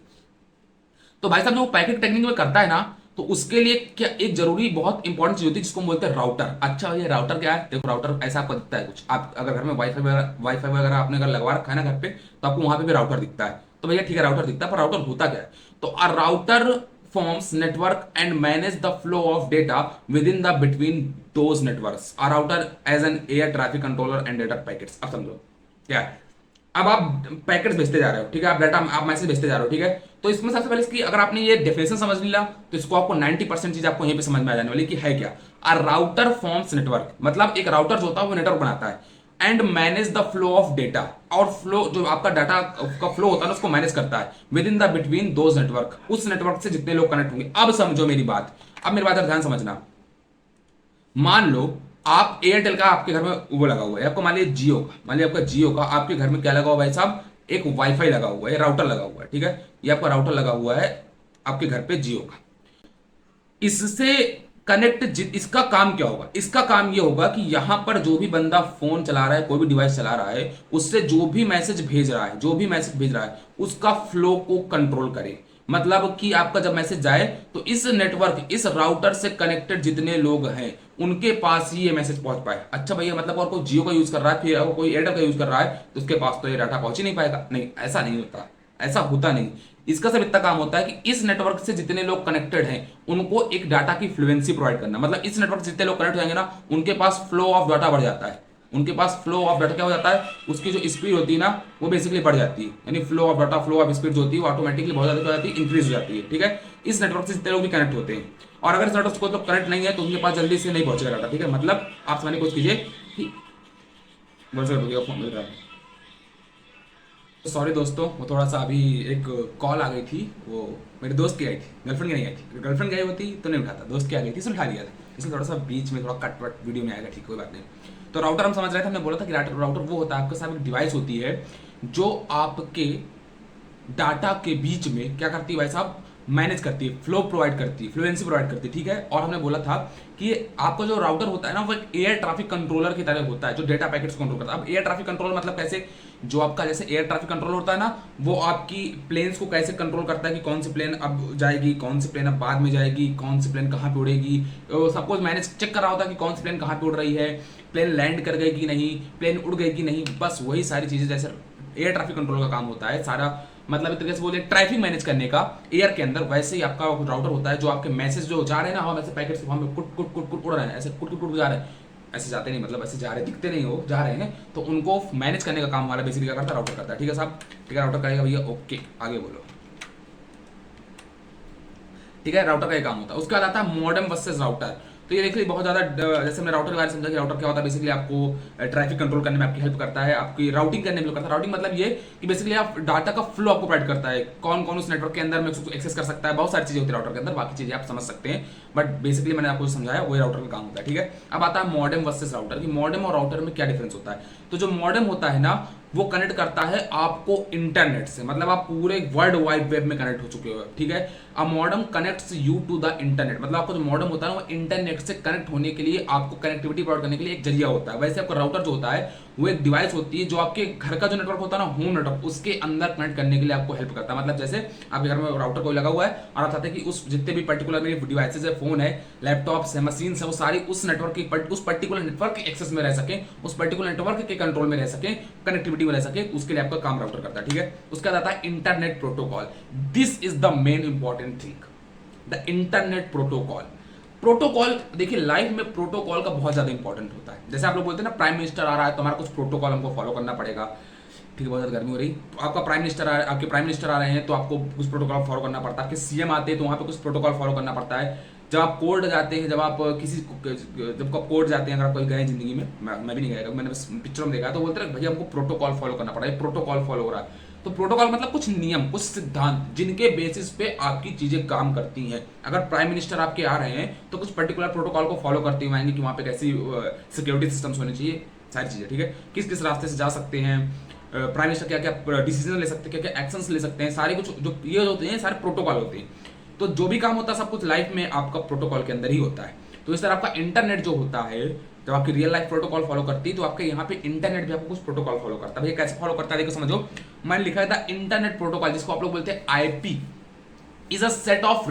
तो भाई साहब जो पैकेट टेक्निक में करता है ना, तो उसके लिए क्या एक जरूरी बहुत इंपॉर्टेंट चीज होती है जिसको हम बोलते हैं राउटर। अच्छा ये राउटर क्या है? देखो राउटर ऐसा आपको दिखता है कुछ, आप अगर घर में वाईफाई वगैरह आपने अगर लगवा रखा है ना घर पे, तो आपको वहां पे भी राउटर दिखता है। तो भैया ठीक है राउटर दिखता है, पर राउटर होता क्या है? तो a router forms network and manage the flow of data within the between those networks. A router as an air traffic controller and data packets. अब समझो क्या है। अब आप पैकेट्स भेजते जा रहे हो, ठीक है, आप डाटा आप मैसेज भेजते जा रहे हो, ठीक है। तो इसमें सबसे पहले इसकी अगर आपने ये डेफिनेशन समझ लिया तो इसको आपको 90% चीज आपको यहीं पे समझ में आ जाने वाली कि है क्या। अ राउटर फॉर्म्स नेटवर्क, मतलब एक राउटर जो होता है वो नेटवर्क बनाता है, and manage the flow of data, और फ्लो जो आपका डाटा का फ्लो होता है ना उसको मैनेज करता है with in the between those network, उस नेटवर्क से जितने लोग कनेक्ट होंगे। अब समझो मेरी बात, अब मेरी बात ध्यान समझना। मान लो आप एयरटेल का आपके घर में वो लगा हुआ है, आपको मान लीजिए जियो का, मान लीजिए आपका जियो का आपके घर में क्या लगा हुआ है भाई साहब? एक वाईफाई लगा हुआ है, राउटर लगा हुआ है, ठीक है। ये आपका राउटर लगा हुआ है आपके घर पे जियो का। इससे कनेक्ट इसका काम क्या होगा? इसका काम ये होगा कि यहां पर जो भी बंदा फोन चला रहा है, कोई भी डिवाइस चला रहा है, उससे जो भी मैसेज भेज रहा है, जो भी मैसेज भेज रहा है उसका फ्लो को कंट्रोल करे। मतलब कि आपका जब मैसेज जाए तो इस नेटवर्क, इस राउटर से कनेक्टेड जितने लोग हैं उनके पास ही ये मैसेज पहुंच पाए। अच्छा भैया, मतलब और कोई जियो का यूज कर रहा है, फिर अगर कोई एयरटेल का यूज कर रहा है तो उसके पास तो ये डाटा पहुंच ही नहीं पाएगा। नहीं, ऐसा नहीं होता, ऐसा होता नहीं। इसका सिर्फ इतना काम होता है कि इस नेटवर्क से जितने लोग कनेक्टेड हैं उनको एक डाटा की फ्लुएंसी प्रोवाइड करना। मतलब इस नेटवर्क से जितने लोग कनेक्ट हो जाएंगे ना, उनके पास फ्लो ऑफ डाटा बढ़ जाता है। उनके पास फ्लो ऑफ डाटा क्या हो जाता है? उसकी जो स्पीड होती है ना वो बेसिकली बढ़ जाती है। यानी flow of data, flow of speed जो होती है वो ऑटोमेटिकली बहुत ज्यादा हो जाती है, इंक्रीज हो जाती है, ठीक है। इस नेटवर्क से जितने लोग भी कनेक्ट होते हैं, और अगर इस नेटवर्क से कोई लोग कनेक्ट नहीं है तो उनके पास जल्दी से नहीं पहुंचेगा डाटा, ठीक है। मतलब आप समझने की कोशिश कीजिए कि फोन मिल रहा है। सॉरी दोस्तों, वो थोड़ा सा अभी एक कॉल आ गई थी, वो मेरे दोस्त की आई थी, गर्लफ्रेंड की नहीं आई थी। गर्लफ्रेंड गई होती तो नहीं उठाता, दोस्त की आ गई थी, उठा लिया था। इसलिए थोड़ा सा बीच में थोड़ा कट वट वीडियो में आएगा, ठीक, कोई बात नहीं। तो राउटर हम समझ रहे थे, हमने बोला था कि राउटर वो होता है आपके साथ एक डिवाइस होती है जो आपके डाटा के बीच में क्या करती है भाई साहब? मैनेज करती है, फ्लो प्रोवाइड करती है, फ्लुएंसी प्रोवाइड करती है, ठीक है। और हमने बोला था कि आपका जो राउटर होता है ना वो एक एयर ट्रैफिक कंट्रोलर की तरह होता है जो डेटा पैकेट्स कंट्रोल करता है। अब एयर ट्रैफिक कंट्रोल मतलब कैसे? जो आपका जैसे एयर ट्रैफिक कंट्रोल होता है ना, वो आपकी प्लेन्स को कैसे कंट्रोल करता है कि कौन सी प्लेन अब जाएगी, कौन सी प्लेन अब बाद में जाएगी, कौन सी प्लेन कहाँ पे उड़ेगी, सब कुछ मैनेज चेक कर रहा होता है कि कौन सी प्लेन कहाँ पे उड़ रही है, प्लेन लैंड कर गई कि नहीं, प्लेन उड़ गई कि नहीं। बस वही सारी चीजें जैसे एयर ट्रैफिक कंट्रोल का काम होता है सारा, मतलब एक तरीके से बोले ट्रैफिक मैनेज करने का एयर के अंदर, वैसे ही आपका राउटर होता है जो आपके मैसेज जो जा रहे हैं ना हवा में से पैकेट से हमें कुट कुट कुट कुट उड़ रहे हैं, ऐसे कुट कुट कुट जा रहे हैं, ऐसे जाते नहीं, मतलब ऐसे जा रहे दिखते नहीं हो, जा रहे हैं, तो उनको मैनेज करने का काम हमारा बेसिकली क्या करता है? राउटर करता है, ठीक है साहब, ठीक है। राउटर करेगा भैया, ओके आगे बोलो, ठीक है। राउटर का ये काम होता है। उसके बाद आता है मॉडेम वर्सेस राउटर। तो ये देखिए बहुत ज़्यादा जैसे मैंने राउटर के बारे में समझा कि राउटर क्या होता है। बेसिकली आपको ट्रैफिक कंट्रोल करने में आपकी हेल्प करता है, आपकी राउटिंग करने में हेल्प करता है। राउटिंग मतलब ये कि बेसिकली आप डाटा का फ्लो आपको प्रोवाइड करता है, कौन कौन उस नेटवर्क के अंदर में उसको एक्सेस कर सकता है, बहुत सारी चीज़ें होती है राउटर के अंदर, बाकी चीज़ें आप समझ सकते हैं। बट बेसिकली मैंने आपको समझाया वही राउटर का काम होता है, ठीक है। अब आता है मॉडेम वर्सेस राउटर कि मॉडेम और राउटर में क्या डिफरेंस होता है। तो जो मॉडेम होता है ना, वो कनेक्ट करता है आपको इंटरनेट से, मतलब आप पूरे वर्ल्ड वाइड वेब में कनेक्ट हो चुके हो, ठीक है। A modem connects you to the internet, मतलब आपको जो मॉडेम होता है वो इंटरनेट से कनेक्ट होने के लिए, आपको कनेक्टिविटी प्रोवाइड करने के लिए एक जरिया होता है। वैसे आपका राउटर जो होता है वो एक डिवाइस होती है जो आपके घर का जो नेटवर्क होता है ना, होम नेटवर्क, उसके अंदर कनेक्ट करने के लिए आपको हेल्प करता है। मतलब जैसे आपके घर में राउटर कोई लगा हुआ है और आप चाहते हैं कि उस जितने भी पर्टिकुलर मेरी डिवाइसेज है, फोन है, लैपटॉप्स है, मशीन है, वो सारी उस नेटवर्क की उस पर्टिकुलर नेटवर्क के एक्सेस में रह सके, उस पर्टिकुलर नेटवर्क के कंट्रोल में रह सके, कनेक्टिविटी में रह सके, उसके लिए आपका काम राउटर करता है, ठीक है। उसका आता है internet protocol. This is the main important thing, the internet protocol. Protocol देखिए लाइफ में प्रोटोकॉल का बहुत ज्यादा इंपॉर्टेंट होता है। जैसे आप लोग बोलते हैं ना प्राइम मिनिस्टर आ रहा है तो हमारा कुछ प्रोटोकॉल हमको फॉलो करना पड़ेगा, ठीक है। बहुत ज्यादा गर्मी हो रही, तो आपका प्राइम मिनिस्टर आपके प्राइम मिनिस्टर आ रहे हैं तो आपको कुछ प्रोटोकॉल फॉलो करना पड़ता है। आपके सीएम आते हैं तो वहां पे कुछ प्रोटोकॉल फॉलो करना पड़ता है। जब आप कोर्ट जाते हैं, जब आप जब आप कोर्ट जाते हैं, अगर आप कोई गए जिंदगी में, मैं भी नहीं गया, मैंने बस पिक्चर में देखा है, तो बोलते हैं भैया हमको प्रोटोकॉल फॉलो करना पड़ा है, प्रोटोकॉल फॉलो हो रहा है। तो प्रोटोकॉल मतलब कुछ नियम, कुछ सिद्धांत जिनके बेसिस पे आपकी चीजें काम करती हैं। अगर प्राइम मिनिस्टर आपके आ रहे हैं तो कुछ पर्टिकुलर प्रोटोकॉल को फॉलो करते हुए आएंगे कि वहां पे कैसी सिक्योरिटी सिस्टम्स होने चाहिए, सारी चीजें, ठीक है। किस किस रास्ते से जा सकते हैं, प्राइम मिनिस्टर क्या क्या डिसीजन ले सकते हैं, क्या क्या एक्शंस ले सकते हैं, सारे कुछ जो ये होते हैं सारे प्रोटोकॉल होते हैं। तो जो भी काम होता है सब कुछ लाइफ में आपका प्रोटोकॉल के अंदर ही होता है। तो इस तरह आपका इंटरनेट जो होता है, जब आपकी रियल लाइफ प्रोटोकॉल फॉलो करती है तो आपके यहाँ पे इंटरनेट भी आपको कुछ प्रोटोकॉल फॉलो करता है। भैया कैसे फॉलो करता है देखो समझो, मैंने लिखा था इंटरनेट प्रोटोकॉल, जिसको आप लोग बोलते हैं IP, is a set of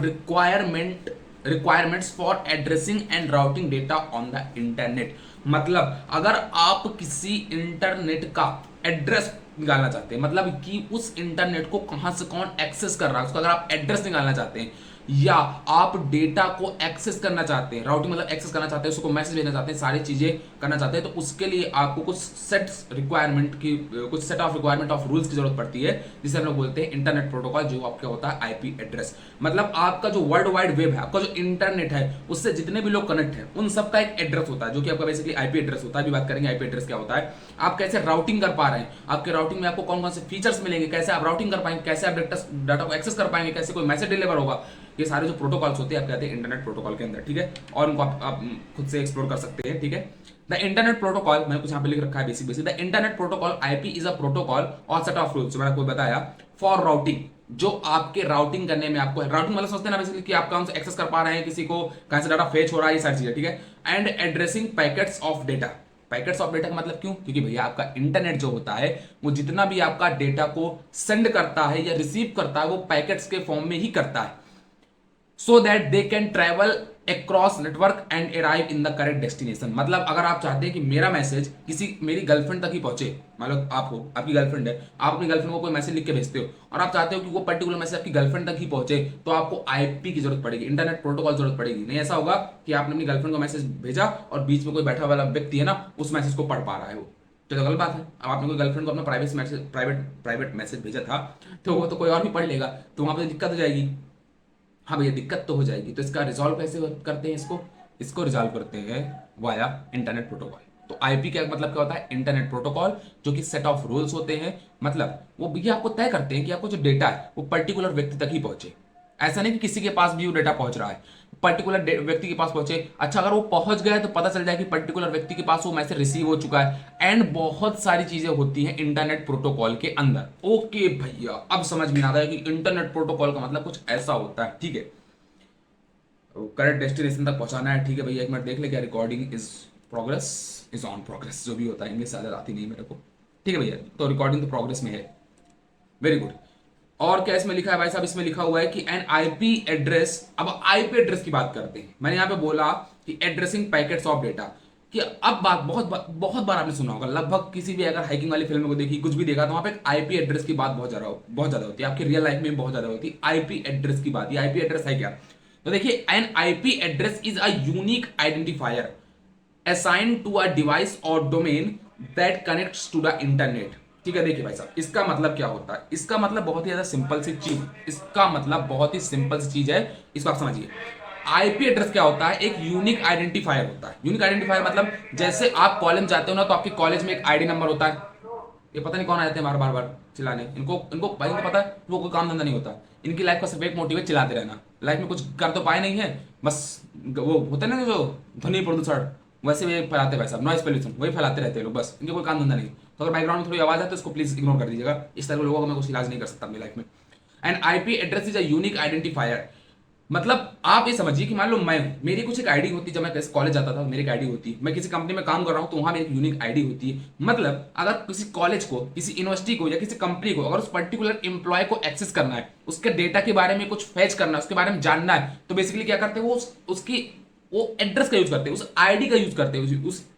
requirements for addressing and routing data on the internet. मतलब अगर आप किसी इंटरनेट का एड्रेस निकालना चाहते हैं, मतलब कि उस इंटरनेट को कहां से कौन एक्सेस कर रहा है, उसका अगर आप एड्रेस निकालना चाहते हैं, या आप डेटा को एक्सेस करना चाहते हैं, राउटिंग मतलब एक्सेस करना चाहते हैं, उसको मैसेज भेजना चाहते हैं, सारी चीजें करना चाहते हैं, तो उसके लिए आपको कुछ set of requirement of rules की जरूरत पड़ती है, जिसे हम लोग बोलते हैं इंटरनेट प्रोटोकॉल, जो आपका होता है आईपी एड्रेस। मतलब आपका जो वर्ल्ड वाइड वेब है, आपका जो इंटरनेट है, उससे जितने भी लोग कनेक्ट है उन सबका एक एड्रेस होता है, जो कि आपका बेसिकली आईपी एड्रेस होता है। अभी बात करेंगे आईपी एड्रेस क्या होता है, आप कैसे राउटिंग कर पा रहे हैं, आपके राउटिंग में आपको कौन कौन से फीचर्स मिलेंगे, कैसे आप राउटिंग कर पाएंगे, कैसे आप डाटा को एक्सेस कर पाएंगे, कैसे कोई मैसेज डिलीवर होगा, ये सारे जो प्रोटोकॉल्स होते हैं आप कहते हैं इंटरनेट प्रोटोकॉल के अंदर, ठीक है। और उनको आप खुद से एक्सप्लोर कर सकते हैं, ठीक है। द इंटरनेट प्रोटोकॉल, मैंने कुछ यहाँ पे लिख रखा है basic the internet protocol IP is a protocol और सेट ऑफ रूल्स, जो मैंने आपको बताया, फॉर राउटिंग, जो आपके राउटिंग करने में आपको राउटिंग मतलब समझते हैं ना बेसिकली कि आप कहाँ से एक्सेस कर पा रहे हैं, किसी को कहाँ से डाटा फेच हो रहा है, ये सारी चीजें, ठीक है। And addressing packets of data, packets of data का मतलब क्यों, क्योंकि भैया आपका इंटरनेट जो होता है वो जितना भी आपका डेटा को सेंड करता है या रिसीव करता है वो पैकेट्स के फॉर्म में ही करता है, so that they can travel across network and arrive in the correct destination। मतलब अगर आप चाहते हैं कि मेरा मैसेज मेरी गर्लफ्रेंड तक ही पहुंचे, मान लो आपकी गर्लफ्रेंड है, आप अपनी गर्लफ्रेंड को कोई मैसेज लिख के भेजते हो और आप चाहते हो कि वो पर्टिकुलर मैसेज आपकी गर्लफ्रेंड तक ही पहुंचे, तो आपको आईपी की जरूरत पड़ेगी, इंटरनेट प्रोटोकॉल जरूरत पड़ेगी। नहीं ऐसा होगा कि आपने अपनी गर्लफ्रेंड को मैसेज भेजा और बीच में कोई बैठा वाला व्यक्ति है ना उस मैसेज को पढ़ पा रहा है, वो तो गलत बात है। अब आपने कोई गर्लफ्रेंड को अपना प्राइवेट मैसेज भेजा था तो वो तो कोई और भी पढ़ लेगा, तो वहां पर दिक्कत हो जाएगी। हाँ भैया दिक्कत तो हो जाएगी, तो इसका रिजॉल्व कैसे करते हैं, इसको रिजॉल्व करते हैं वाया इंटरनेट प्रोटोकॉल। तो आईपी का मतलब क्या होता है, इंटरनेट प्रोटोकॉल, जो कि सेट ऑफ रूल्स होते हैं, मतलब वो भैया आपको तय करते हैं कि आपको जो डेटा है वो पर्टिकुलर व्यक्ति तक ही पहुंचे। ऐसा नहीं कि किसी के पास भी वो डेटा पहुंच रहा है, पर्टिकुलर व्यक्ति के पास पहुंचे। अच्छा अगर वो पहुंच गया तो पता चल जाए कि पर्टिकुलर व्यक्ति के पास वो मैसेज रिसीव हो चुका है, एंड बहुत सारी चीजें होती हैं इंटरनेट प्रोटोकॉल के अंदर। ओके भैया अब समझ में आता है कि इंटरनेट प्रोटोकॉल का मतलब कुछ ऐसा होता है, ठीक है। करेक्ट डेस्टिनेशन तक पहुंचाना है, ठीक है भैया। एक मिनट देख ले क्या, रिकॉर्डिंग इज ऑन प्रोग्रेस, जो भी होता है, इंग्लिश ज्यादा आती नहीं मेरे को, ठीक है भैया। तो रिकॉर्डिंग तो प्रोग्रेस में है, वेरी गुड। और क्या इसमें लिखा है भाई साहब, इसमें लिखा हुआ है कि एन आईपी एड्रेस। अब आईपी एड्रेस की बात करते हैं, मैंने यहां पे बोला कि एड्रेसिंग पैकेट्स ऑफ डेटा, कि अब बात बहुत बार आपने सुना होगा, लगभग किसी भी अगर हाइकिंग वाली फिल्म को देखी, कुछ भी देखा, तो वहां पे आईपी एड्रेस की बात बहुत ज्यादा होती है, आपकी रियल लाइफ में बहुत ज्यादा होती है आईपी एड्रेस की बात। ये आईपी एड्रेस है क्या, तो देखिए an IP address is a unique identifier assigned to a device और domain that connects to the internet, ठीक है। देखिए भाई साहब इसका मतलब क्या होता है, इसका मतलब बहुत ही ज्यादा सिंपल सी चीज, इसका मतलब बहुत ही सिंपल सी चीज है, इसको आप समझिए। आईपी एड्रेस क्या होता है? एक यूनिक आइडेंटिफायर होता है। यूनिक आइडेंटिफायर मतलब जैसे आप कॉलेज जाते हो ना, तो आपके कॉलेज में एक आईडी नंबर होता है। ये पता नहीं कौन आ जाते हैं बार बार बार चिल्लाने, इनको इनको भाई इनको पता है वो कोई काम धंधा नहीं होता। इनकी लाइफ का सिर्फ एक मोटिव है, चिल्लाते रहना। लाइफ में कुछ कर तो पाए नहीं है, बस वो होता है ना जो ध्वनि प्रदूषण, वैसे वे फैलाते हैं भाई साहब, नॉइस पोल्यूशन वही फैलाते रहते हैं लोग, बस इनके कोई काम धंधा नहीं। तो अगर बैकग्राउंड में थोड़ी आवाज है तो इसको प्लीज इग्नोर कर दीजिएगा। इस तरह के लोगों को मैं कुछ इलाज नहीं कर सकता अपनी लाइफ में। And IP address is a unique identifier. मतलब आप ये समझिए कि मान लो मैं, मेरी कुछ एक आईडी होती, जब मैं कॉलेज जाता था मेरी एक आईडी होती, मैं किसी कंपनी में काम कर रहा हूं तो वहां मेरी एक यूनिक आईडी होती है। मतलब अगर किसी कॉलेज को, किसी यूनिवर्सिटी को या किसी कंपनी को अगर उस पर्टिकुलर एम्प्लॉय को एक्सेस करना है, उसके डेटा के बारे में कुछ फैच करना है, उसके बारे में जानना है, तो बेसिकली क्या करते हैं वो उसकी वो एड्रेस का यूज करते हैं, उस आईडी का यूज करते हैं,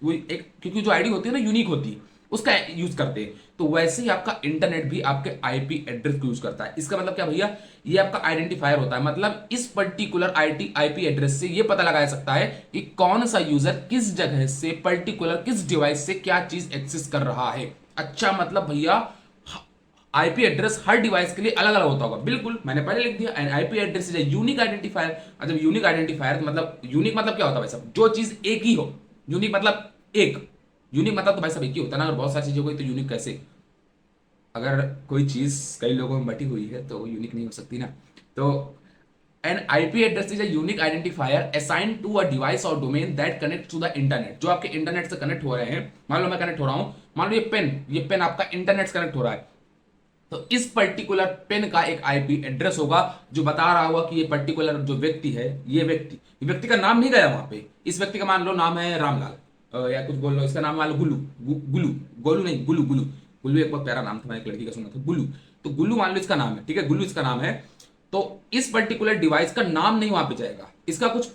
वो एक, क्योंकि जो आईडी होती है ना यूनिक होती है, उसका यूज करते हैं। तो वैसे ही आपका इंटरनेट भी आपके आईपी एड्रेस को यूज करता है। इसका मतलब क्या भैया? ये आपका आइडेंटिफायर होता है। मतलब इस पर्टिकुलर आईपी एड्रेस से ये पता लगाया सकता है कि कौन सा यूजर किस जगह से, पर्टिकुलर किस डिवाइस से क्या चीज एक्सेस कर रहा है। अच्छा, मतलब भैया आईपी एड्रेस हर डिवाइस के लिए अलग अलग होता होगा। बिल्कुल, मैंने पहले लिख दिया, and IP address is unique identifier. मतलब यूनिक आइडेंटिफायर मतलब, यूनिक मतलब क्या होता है भाई साहब? जो चीज एक ही हो। यूनिक मतलब एक, यूनिक मतलब तो भाई साहब एक ही होता है ना। अगर बहुत सारी चीजें हो गई तो यूनिक कैसे? अगर कोई चीज कई लोगों में बटी हुई है तो वो यूनिक नहीं हो सकती ना। तो an IP address is a unique identifier assign to a device और domain that connect to the internet. जो आपके इंटरनेट से कनेक्ट हो रहे हैं, मान लो मैं कनेक्ट हो रहा हूं, मान लो ये पेन आपका इंटरनेट से कनेक्ट हो रहा है, तो इस पर्टिकुलर पेन का एक आईपी एड्रेस होगा जो बता रहा होगा कि ये पर्टिकुलर जो व्यक्ति है, ये व्यक्ति का नाम नहीं गया वहां पे। इस व्यक्ति का मान लो नाम है रामलाल, या कुछ बोल लो, इसका नाम मान लो गुल्लू, गुल्लू, गोलू नहीं, गुल्लू, गुल्लू। गुल्लू एक बहुत प्यारा नाम था, मैं एक लड़की का सुना था, गुल्लू। तो गुल्लू मान लो इसका नाम है, ठीक है, गुल्लू इसका नाम है। तो इस पर्टिकुलर डिवाइस का नाम नहीं वहां पे जाएगा, इसका कुछ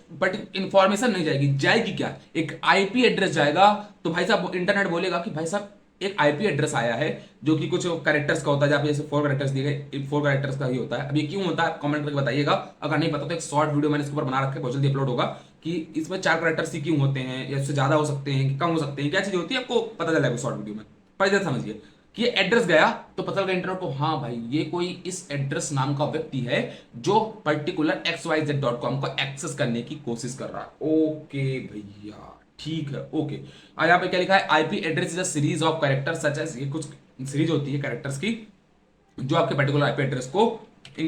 इंफॉर्मेशन नहीं जाएगी। जाएगी क्या? एक आईपी एड्रेस जाएगा। तो भाई साहब इंटरनेट बोलेगा कि भाई साहब एक आईपी एड्रेस आया है जो कि कुछ कैरेक्टर्स का होता है, जहां पे जैसे 4 कैरेक्टर्स दिए गए, 4 कैरेक्टर्स का ही होता है। अब ये क्यों होता है कमेंट करके बताइएगा। अगर नहीं पता तो एक शॉर्ट वीडियो मैंने इसके ऊपर बना रखा है, बहुत जल्दी अपलोड होगा, कि इसमें 4 कैरेक्टर्स ही क्यों होते हैं, या इससे ज्यादा हो सकते हैं, कम हो सकते हैं, क्या चीज होती है, आपको पता चलेगा शॉर्ट वीडियो में। पर इधर समझिए कि ये एड्रेस गया तो पता लगा इंटरनेट को, हाँ भाई ये कोई इस एड्रेस नाम का व्यक्ति है जो पर्टिकुलर xyz.com को एक्सेस करने की कोशिश कर रहा है। ओके भैया, ठीक है, ओके। और यहाँ पे क्या लिखा है? IP address is a series of character such as, ये कुछ सीरीज होती है कैरेक्टर्स की जो आपके पर्टिकुलर आईपी एड्रेस को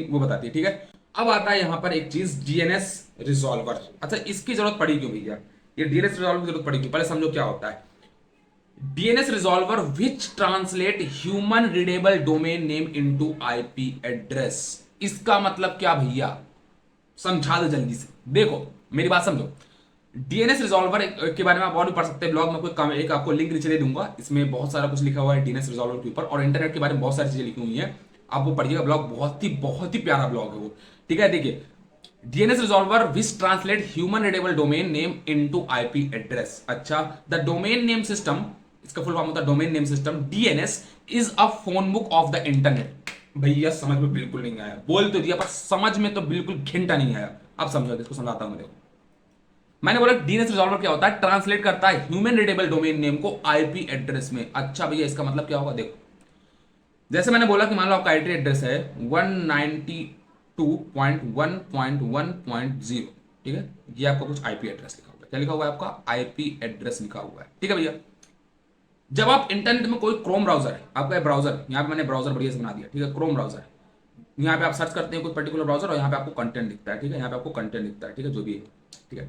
वो बताती है, ठीक है। अब आता है यहाँ पर एक चीज, डीएनएस रिजॉल्वर। अच्छा, इसकी जरूरत पड़ी क्यों भैया? ये डीएनएस रिजॉल्वर की जरूरत पड़ी क्यों? पहले समझो क्या होता है। DNS resolver which translate human readable domain name into IP address। इसका मतलब क्या भैया? समझा दो जल्दी से, देखो मेरी बात समझो। डीएनएस रिजॉल्वर के बारे में आप और भी पढ़ सकते हैं ब्लॉग में, कोई एक आपको लिंक नीचे दे दूंगा, इसमें बहुत सारा कुछ लिखा हुआ है डीएनएस रिजॉल्वर के ऊपर, और इंटरनेट के बारे में बहुत सारी चीजें लिखी हुई हैं। आप वो पढ़िएगा, ब्लॉग बहुत ही प्यारा ब्लॉग है वो, ठीक है। देखिए, DNS resolver which translate human readable domain name into IP address। अच्छा, the domain name system, इसका फुल फॉर्म होता है domain name system. DNS is a phone book of the internet। भैया समझ में बिल्कुल नहीं आया, बोल तो दिया पर समझ में तो बिल्कुल घिंटा नहीं आया। अब समझो, इसको समझाता हूं मैं, देखो। मैंने बोला डीएनएस रिजॉल्वर क्या होता है? ट्रांसलेट करता है ह्यूमन रीडेबल डोमेन नेम को आईपी एड्रेस में। अच्छा भैया, इसका मतलब क्या होगा? देखो, जैसे मैंने बोला कि मान लो आपका आईपी एड्रेस है 192.1.1.0, ठीक है। ये आपका कुछ आईपी एड्रेस लिखा हुआ है। क्या लिखा हुआ है? आपका आईपी एड्रेस लिखा हुआ है, ठीक है भैया। जब आप इंटरनेट में कोई क्रोम ब्राउजर है, आपका ब्राउजर, यहाँ पे मैंने ब्राउजर बढ़िया से बना दिया, ठीक है, क्रोम ब्राउजर। यहाँ पे आप सर्च करते हैं कोई पर्टिकुलर ब्राउजर और यहाँ पे आपको कंटेंट दिखता है, ठीक है, यहाँ पे आपको कंटेंट दिखता है, ठीक है, जो भी है, ठीक है।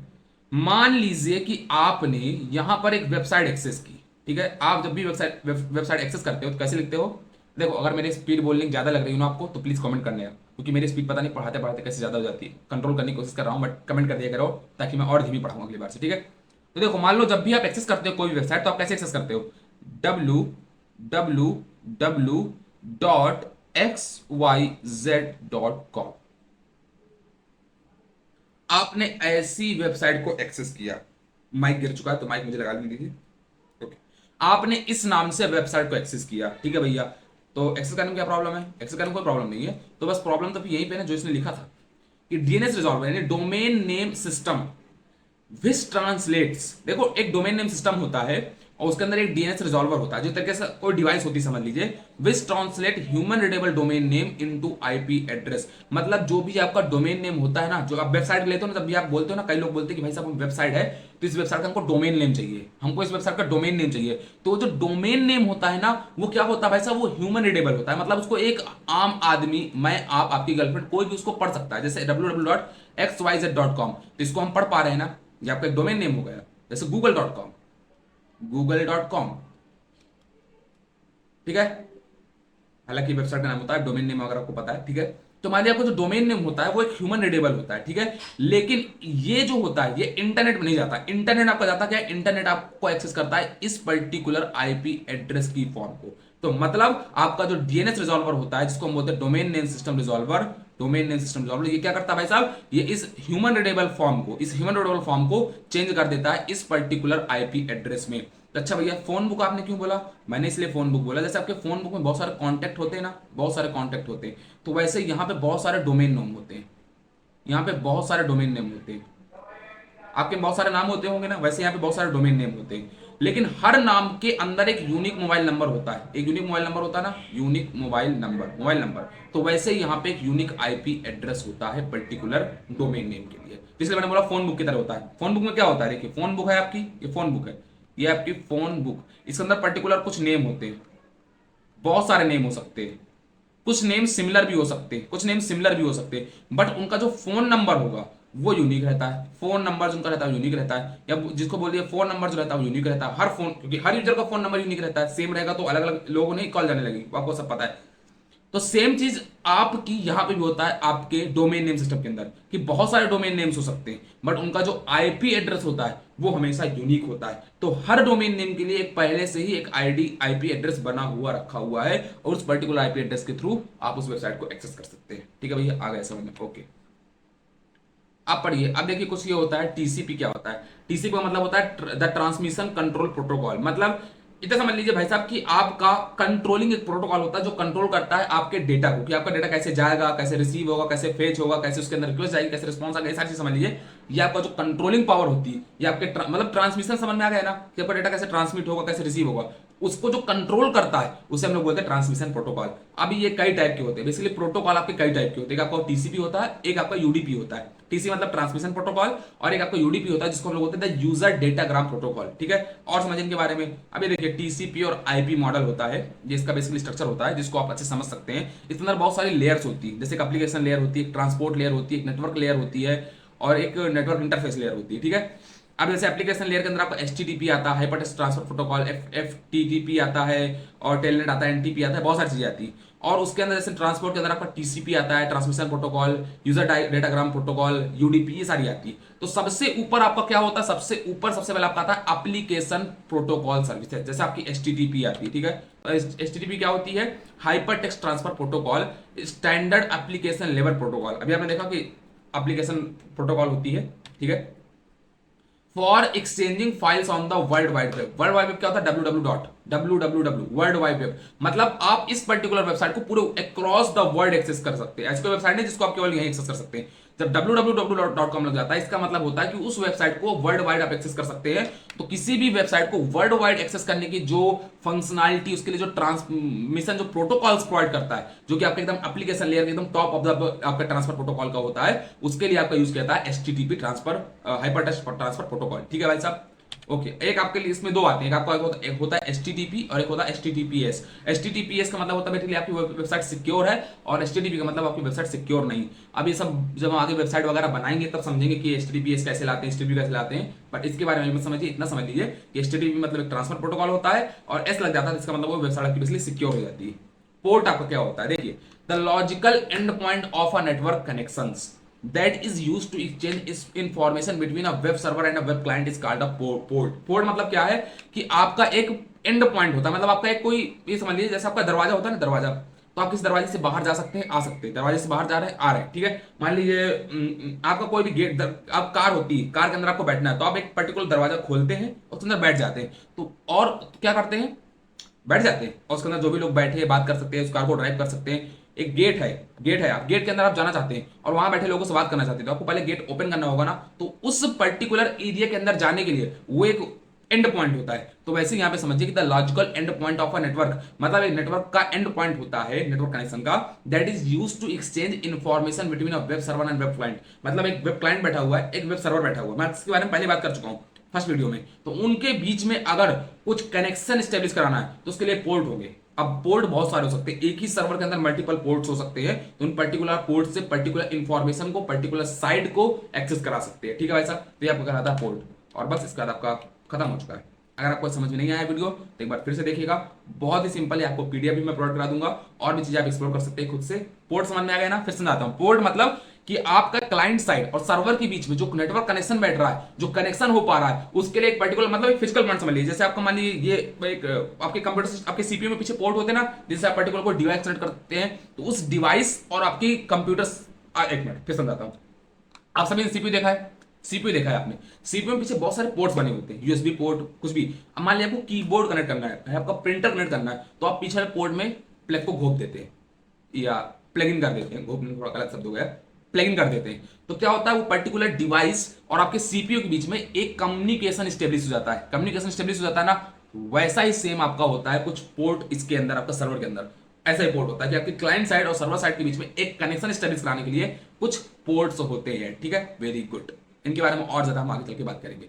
मान लीजिए कि आपने यहाँ पर एक वेबसाइट एक्सेस की, ठीक है। आप जब भी वेबसाइट एक्सेस करते हो तो कैसे लिखते हो? देखो, अगर मेरी स्पीड बोलने ज्यादा लग रही है ना आपको, तो प्लीज कमेंट करने, क्योंकि मेरी स्पीड पता नहीं पढ़ाते पढ़ाते कैसे ज्यादा हो जाती है। कंट्रोल करने की कोशिश कर रहा हूँ, बट कमेंट कर दिया करो ताकि मैं और धीमी पढ़ाऊँ अगली बार से, ठीक है। तो देखो, मान लो जब भी आप एक्सेस करते हो कोई भी वेबसाइट, तो आप कैसे एक्सेस करते हो? www.xyz.com। आपने ऐसी वेबसाइट को एक्सेस किया। माइक गिर चुका है तो माइक मुझे लगा दीजिए, ओके। आपने इस नाम से वेबसाइट को एक्सेस किया, ठीक है भैया। तो एक्सेस करने में क्या प्रॉब्लम है? एक्सेस करने में कोई प्रॉब्लम नहीं है। तो बस प्रॉब्लम तो यहीं पे ना जो इसने लिखा था कि डीएनएस रिजॉल्वर यानी domain name system which translates. देखो, एक डोमेन नेम सिस्टम होता है और उसके अंदर एक डीएनएस रिजॉल्वर होता है, जो तरीके से कोई डिवाइस होती है समझ लीजिए, which translate human readable domain name into IP address. मतलब जो भी आपका डोमेन नेम होता है ना, जो आप वेबसाइट लेते हो ना, तब भी आप बोलते हो ना, कई लोग बोलते हैं कि भाई साहब हम वेबसाइट है तो इस वेबसाइट का हमको डोमेन नेम चाहिए, हमको इस वेबसाइट का डोमेन नेम चाहिए। तो जो डोमेन नेम होता है ना, वो क्या होता है भाई साहब, वो ह्यूमन रीडेबल होता है। मतलब उसको एक आम आदमी, मैं, आप, आपकी गर्लफ्रेंड, कोई भी उसको पढ़ सकता है। जैसे www.xyz.com, तो इसको हम पढ़ पा रहे हैं ना, ये आपका एक डोमेन नेम हो गया। जैसे गूगल.com, ठीक है, हालांकि वेबसाइट का नाम होता है, डोमेन नेम अगर आपको पता है, ठीक है। तो मान लिया आपको जो डोमेन नेम होता है वो एक ह्यूमन रीडेबल होता है, ठीक है। लेकिन ये जो होता है ये इंटरनेट में नहीं जाता। इंटरनेट आपका जाता क्या है, इंटरनेट आपको एक्सेस करता है इस पर्टिकुलर आईपी एड्रेस की फॉर्म को। तो मतलब आपका जो डीएनएस रिजॉल्वर होता है, जिसको हम बोलते हैं domain name system resolver, domain name system resolver, ये क्या करता है भाई साहब, ये इस ह्यूमन रीडेबल फॉर्म को, इस ह्यूमन रीडेबल फॉर्म को चेंज कर देता है इस पर्टिकुलर आईपी एड्रेस में। तो अच्छा भैया, फोन बुक आपने क्यों बोला? मैंने इसलिए फोन बुक बोला, जैसे आपके फोन बुक में बहुत सारे कॉन्टैक्ट होते हैं ना, बहुत सारे कॉन्टैक्ट होते हैं, तो वैसे यहाँ पे बहुत सारे डोमेन नेम होते हैं, यहाँ पे बहुत सारे डोमेन नेम होते हैं। आपके बहुत सारे नाम होते होंगे ना, वैसे यहाँ पे बहुत सारे डोमेन नेम होते हैं। लेकिन हर नाम के अंदर एक यूनिक मोबाइल नंबर होता है, एक यूनिक मोबाइल नंबर होता है ना, यूनिक मोबाइल नंबर। तो वैसे यहाँ पे एक यूनिक आईपी एड्रेस होता है पर्टिकुलर डोमेन नेम के लिए। इसलिए मैंने बोला फोन बुक की तरह होता है। फोन बुक में क्या होता है, देखिए फोन बुक है आपकी, ये फोन बुक है, ये आपकी फोन बुक, इसके अंदर पर्टिकुलर कुछ नेम होते हैं, बहुत सारे नेम हो सकते हैं, कुछ नेम सिमिलर भी हो सकते हैं, कुछ नेम सिमिलर भी हो सकते हैं, बट उनका जो फोन नंबर होगा वो यूनिक रहता है। फोन नंबर जो उनका रहता है यूनिक रहता है, या जिसको बोलिए फोन नंबर जो रहता है वो यूनिक रहता है। हर फोन, क्योंकि हर यूजर का फोन नंबर यूनिक रहता है, सेम रहेगा तो अलग अलग लोगों नहीं कॉल जाने लगेगी, वो आपको सब पता है। तो सेम चीज आपकी यहां पे भी होता है आपके डोमेन नेम सिस्टम के अंदर, कि बहुत सारे डोमेन नेम्स हो सकते हैं, बट उनका जो आईपी एड्रेस होता है वो हमेशा यूनिक होता है। तो हर डोमेन नेम के लिए एक पहले से ही एक आईडी आईपी एड्रेस बना हुआ रखा हुआ है, और उस पर्टिकुलर आईपी एड्रेस के थ्रू आप उस वेबसाइट को एक्सेस कर सकते हैं। ठीक है भैया, आ गया समझ में? ओके, अब पढ़िए। अब देखिए कुछ ये होता है टीसीपी। क्या होता है टीसीपी का मतलब होता है द ट्रांसमिशन कंट्रोल प्रोटोकॉल। मतलब इतना समझ लीजिए भाई साहब कि आपका कंट्रोलिंग एक प्रोटोकॉल होता है जो कंट्रोल करता है आपके डेटा को, कि आपका डेटा कैसे जाएगा, कैसे रिसीव होगा, कैसे फेच होगा, कैसे उसके अंदर रिक्वेस्ट जाएगी, कैसे रिस्पॉन्स आएगा, ये सारी चीज समझ लीजिए। ये आपका जो कंट्रोलिंग पावर होती है, ये आपके मतलब ट्रांसमिशन समझ में आ गया ना, कि आपका डेटा कैसे ट्रांसमिट होगा, कैसे रिसीव होगा, उसको जो कंट्रोल करता है उसे हम लोग बोलते हैं ट्रांसमिशन प्रोटोकॉल। अभी ये कई टाइप के होते हैं, बेसिकली प्रोटोकॉल आपके कई टाइप के होते हैं। एक आपका टीसीपी होता है, एक आपका यूडीपी होता है। टीसी मतलब ट्रांसमिशन प्रोटोकॉल, और एक आपका यूडीपी होता है जिसको हम लोग बोलते हैं यूजर डेटाग्राम प्रोटोकॉल। ठीक है, और समझ इनके बारे में। अभी देखिए टीसीपी और आईपी मॉडल होता है, जिसका बेसिकली स्ट्रक्चर होता है, जिसको आप अच्छे समझ सकते हैं। इसके अंदर बहुत सारी लेयर्स होती है, जैसे एक एप्लीकेशन लेयर होती है, एक ट्रांसपोर्ट लेयर होती है, एक नेटवर्क लेयर होती है, और एक नेटवर्क इंटरफेस लेयर होती है। ठीक है, अब जैसे एप्लीकेशन लेयर के अंदर आपका एचटीटीपी आता है, हाइपर टेक्स्ट ट्रांसफर प्रोटोकॉल, एफटीटीपी आता है, और टेलनेट आता है, एनटीपी आता है, बहुत सारी चीजें आती है। और उसके अंदर जैसे ट्रांसपोर्ट के अंदर आपका टीसीपी आता है, transmission protocol, user datagram protocol, UDP, ये सारी आती है। तो सबसे ऊपर आपका क्या होता है, सबसे ऊपर सबसे पहले आपका आता है एप्लीकेशन प्रोटोकॉल सर्विस, जैसे आपकी एचटीटीपी आती है। ठीक है, एचटीटीपी क्या होती है, hyper text transfer protocol, standard application level protocol. अभी आपने देखा कि एप्लीकेशन प्रोटोकॉल होती है, ठीक है, for exchanging files on the world wide web. World wide web क्या होता है, www वर्ल्ड वाइड वेब। मतलब आप इस पर्टिकुलर वेबसाइट को पूरे अक्रॉस द वर्ल्ड एक्सेस कर सकते हैं। ऐसी कोई वेबसाइट नहीं जिसको आप केवल यहीं एक्सेस कर सकते हैं। जब www.com लग जाता है, इसका मतलब होता है कि उस वेबसाइट को वर्ल्ड वाइड आप एक्सेस कर सकते हैं। तो किसी भी वेबसाइट को वर्ल्ड वाइड एक्सेस करने की जो फंक्शनलिटी, उसके लिए जो ट्रांसमिशन जो प्रोटोकॉल्स प्रोवाइड करता है, जो कि आपका एकदम एप्लीकेशन लेयर एकदम टॉप ऑफ द आपका ट्रांसफर प्रोटोकॉल का होता है, उसके लिए आपका यूज किया जाता है HTTP transfer hyper text transfer protocol. ठीक है भाई साहब, ओके। एक आपके लिए इसमें दो आते हैं, एक आपका एक होता है एचटीटीपी और एक होता है एचटीटीपीएस। एचटीटीपीएस का मतलब होता है बेसिकली आपकी वेबसाइट सिक्योर है, और एचटीटीपी का मतलब आपकी वेबसाइट सिक्योर नहीं। अब ये सब जब हम आगे वेबसाइट वगैरह बनाएंगे तब समझेंगे कि एचटीटीपीएस कैसे लाते हैं, एचटीटीपी कैसे लाते हैं, बट इसके बारे में मत समझिए, इतना समझ लीजिए कि एचटीटीपी मतलब एक ट्रांसफर प्रोटोकॉल होता है, और एस लग जाता है, इसका मतलब वो वेबसाइट आपकी बेसिकली सिक्योर हो जाती है। पोर्ट आपका क्या होता है, देखिए, the logical end point of a network connections that is used to exchange is information between a web server and a web client is called a port। Port मतलब क्या है कि आपका एक एंड पॉइंट होता है, मतलब आपका एक कोई, ये समझ लीजिए जैसे आपका दरवाजा होता है ना, दरवाजा, तो आप किस दरवाजे से बाहर जा सकते हैं, आ सकते हैं, दरवाजे से बाहर जा रहे हैं, आ रहे हैं। ठीक है, मान लीजिए आपका कोई भी गेट, आप कार होती है, कार के अंदर आपको बैठना है, तो आप एक पर्टिकुलर दरवाजा खोलते हैं और उसके अंदर बैठ जाते हैं। तो और क्या करते हैं, बैठ जाते हैं, और उसके अंदर जो भी लोग बैठे हैं बात कर सकते हैं, उस कार को ड्राइव कर सकते हैं। एक गेट है, आप गेट के अंदर आप जाना चाहते हैं और वहां बैठे लोगों से बात करना चाहते हैं, तो आपको पहले गेट ओपन करना होगा ना। तो उस पर्टिकुलर एरिया के अंदर जाने के लिए वो एक एंड पॉइंट होता है। तो वैसे यहाँ पे समझिए कि the logical end point of a network, मतलब एक नेटवर्क का एंड पॉइंट होता है नेटवर्क कनेक्शन का, that is used to exchange information between a web server and web client. मतलब एक वेब क्लाइंट बैठा हुआ है, एक वेब सर्वर बैठा हुआ है, मैं इसके बारे में पहले बात कर चुका हूँ फर्स्ट वीडियो में। तो उनके बीच में अगर कुछ कनेक्शन स्टेब्लिश कराना है तो उसके लिए पोर्ट होंगे। अब पोर्ट बहुत सारे हो सकते हैं, एक ही सर्वर के अंदर मल्टीपल पोर्ट्स हो सकते हैं, तो उन पर्टिकुलर पोर्ट से पर्टिकुलर इंफॉर्मेशन को, पर्टिकुलर साइट को एक्सेस करा सकते हैं। ठीक है भाई साहब, तो ये आपको कहलाता है पोर्ट। और बस इसका आपका खत्म हो चुका है। अगर आपको समझ में नहीं आया वीडियो तो एक बार फिर से देखिएगा, बहुत ही सिंपल है। आपको पीडीएफ भी मैं प्रोवाइड करा दूंगा और भी चीजें आप एक्सप्लोर कर सकते हैं खुद से। पोर्ट समझ में आ गया ना? फिर समझाता हूं। पोर्ट मतलब कि आपका क्लाइंट साइड और सर्वर के बीच में जो नेटवर्क कनेक्शन बैठ रहा है, जो कनेक्शन हो पा रहा है, उसके लिए एक पर्टिकुलर मतलब एक फिजिकल पॉइंट समझ लीजिए। जैसे आपका मान लीजिए ये एक आपके कंप्यूटर, आपके सीपीयू में पीछे पोर्ट होते हैं ना, जिससे आप पर्टिकुलर को डिवाइस कनेक्ट करते हैं, तो उस डिवाइस और आपकी कंप्यूटर, एक मिनट फिर समझाता हूं। आप सभी ने सीपीयू देखा है, सीपीयू देखा है आपने, सीपीयू में पीछे बहुत सारे पोर्ट्स बने होते हैं, यूएसबी पोर्ट कुछ भी। अब मान लिया आपको कीबोर्ड कनेक्ट करना है, आपका प्रिंटर कनेक्ट करना है, तो आप पीछे वाले पोर्ट में प्लग को घोप देते हैं या प्लग इन कर देते हैं, घोपने थोड़ा गलत शब्द हो गया, प्लग इन कर देते हैं। तो क्या होता है, वो पर्टिकुलर डिवाइस और आपके सीपीयू के बीच में एक कम्युनिकेशन स्टेब्लिश हो जाता है। कम्युनिकेशन स्टेब्लिश हो जाता है ना, वैसा ही सेम आपका होता है कुछ पोर्ट इसके अंदर, आपका सर्वर के अंदर ऐसा ही पोर्ट होता है कि आपके क्लाइंट साइड और सर्वर साइड के बीच में एक कनेक्शन स्टेब्लिश कराने के लिए कुछ पोर्ट्स होते हैं। ठीक है, वेरी गुड। इनके बारे में और ज्यादा हम आगे चल के बात करेंगे।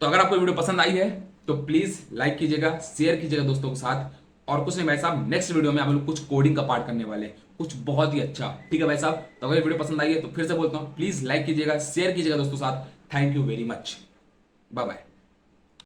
तो अगर आपको वीडियो पसंद आई है तो प्लीज लाइक कीजिएगा, शेयर कीजिएगा दोस्तों के साथ। और कुछ नहीं भाई साहब, नेक्स्ट वीडियो में हम लोग कुछ कोडिंग का पार्ट करने वाले हैं, कुछ बहुत ही अच्छा। ठीक है भाई साहब, तो अगर वीडियो पसंद आई है तो फिर से बोलता हूँ, प्लीज लाइक कीजिएगा, शेयर कीजिएगा दोस्तों के साथ। Thank you very much, bye bye.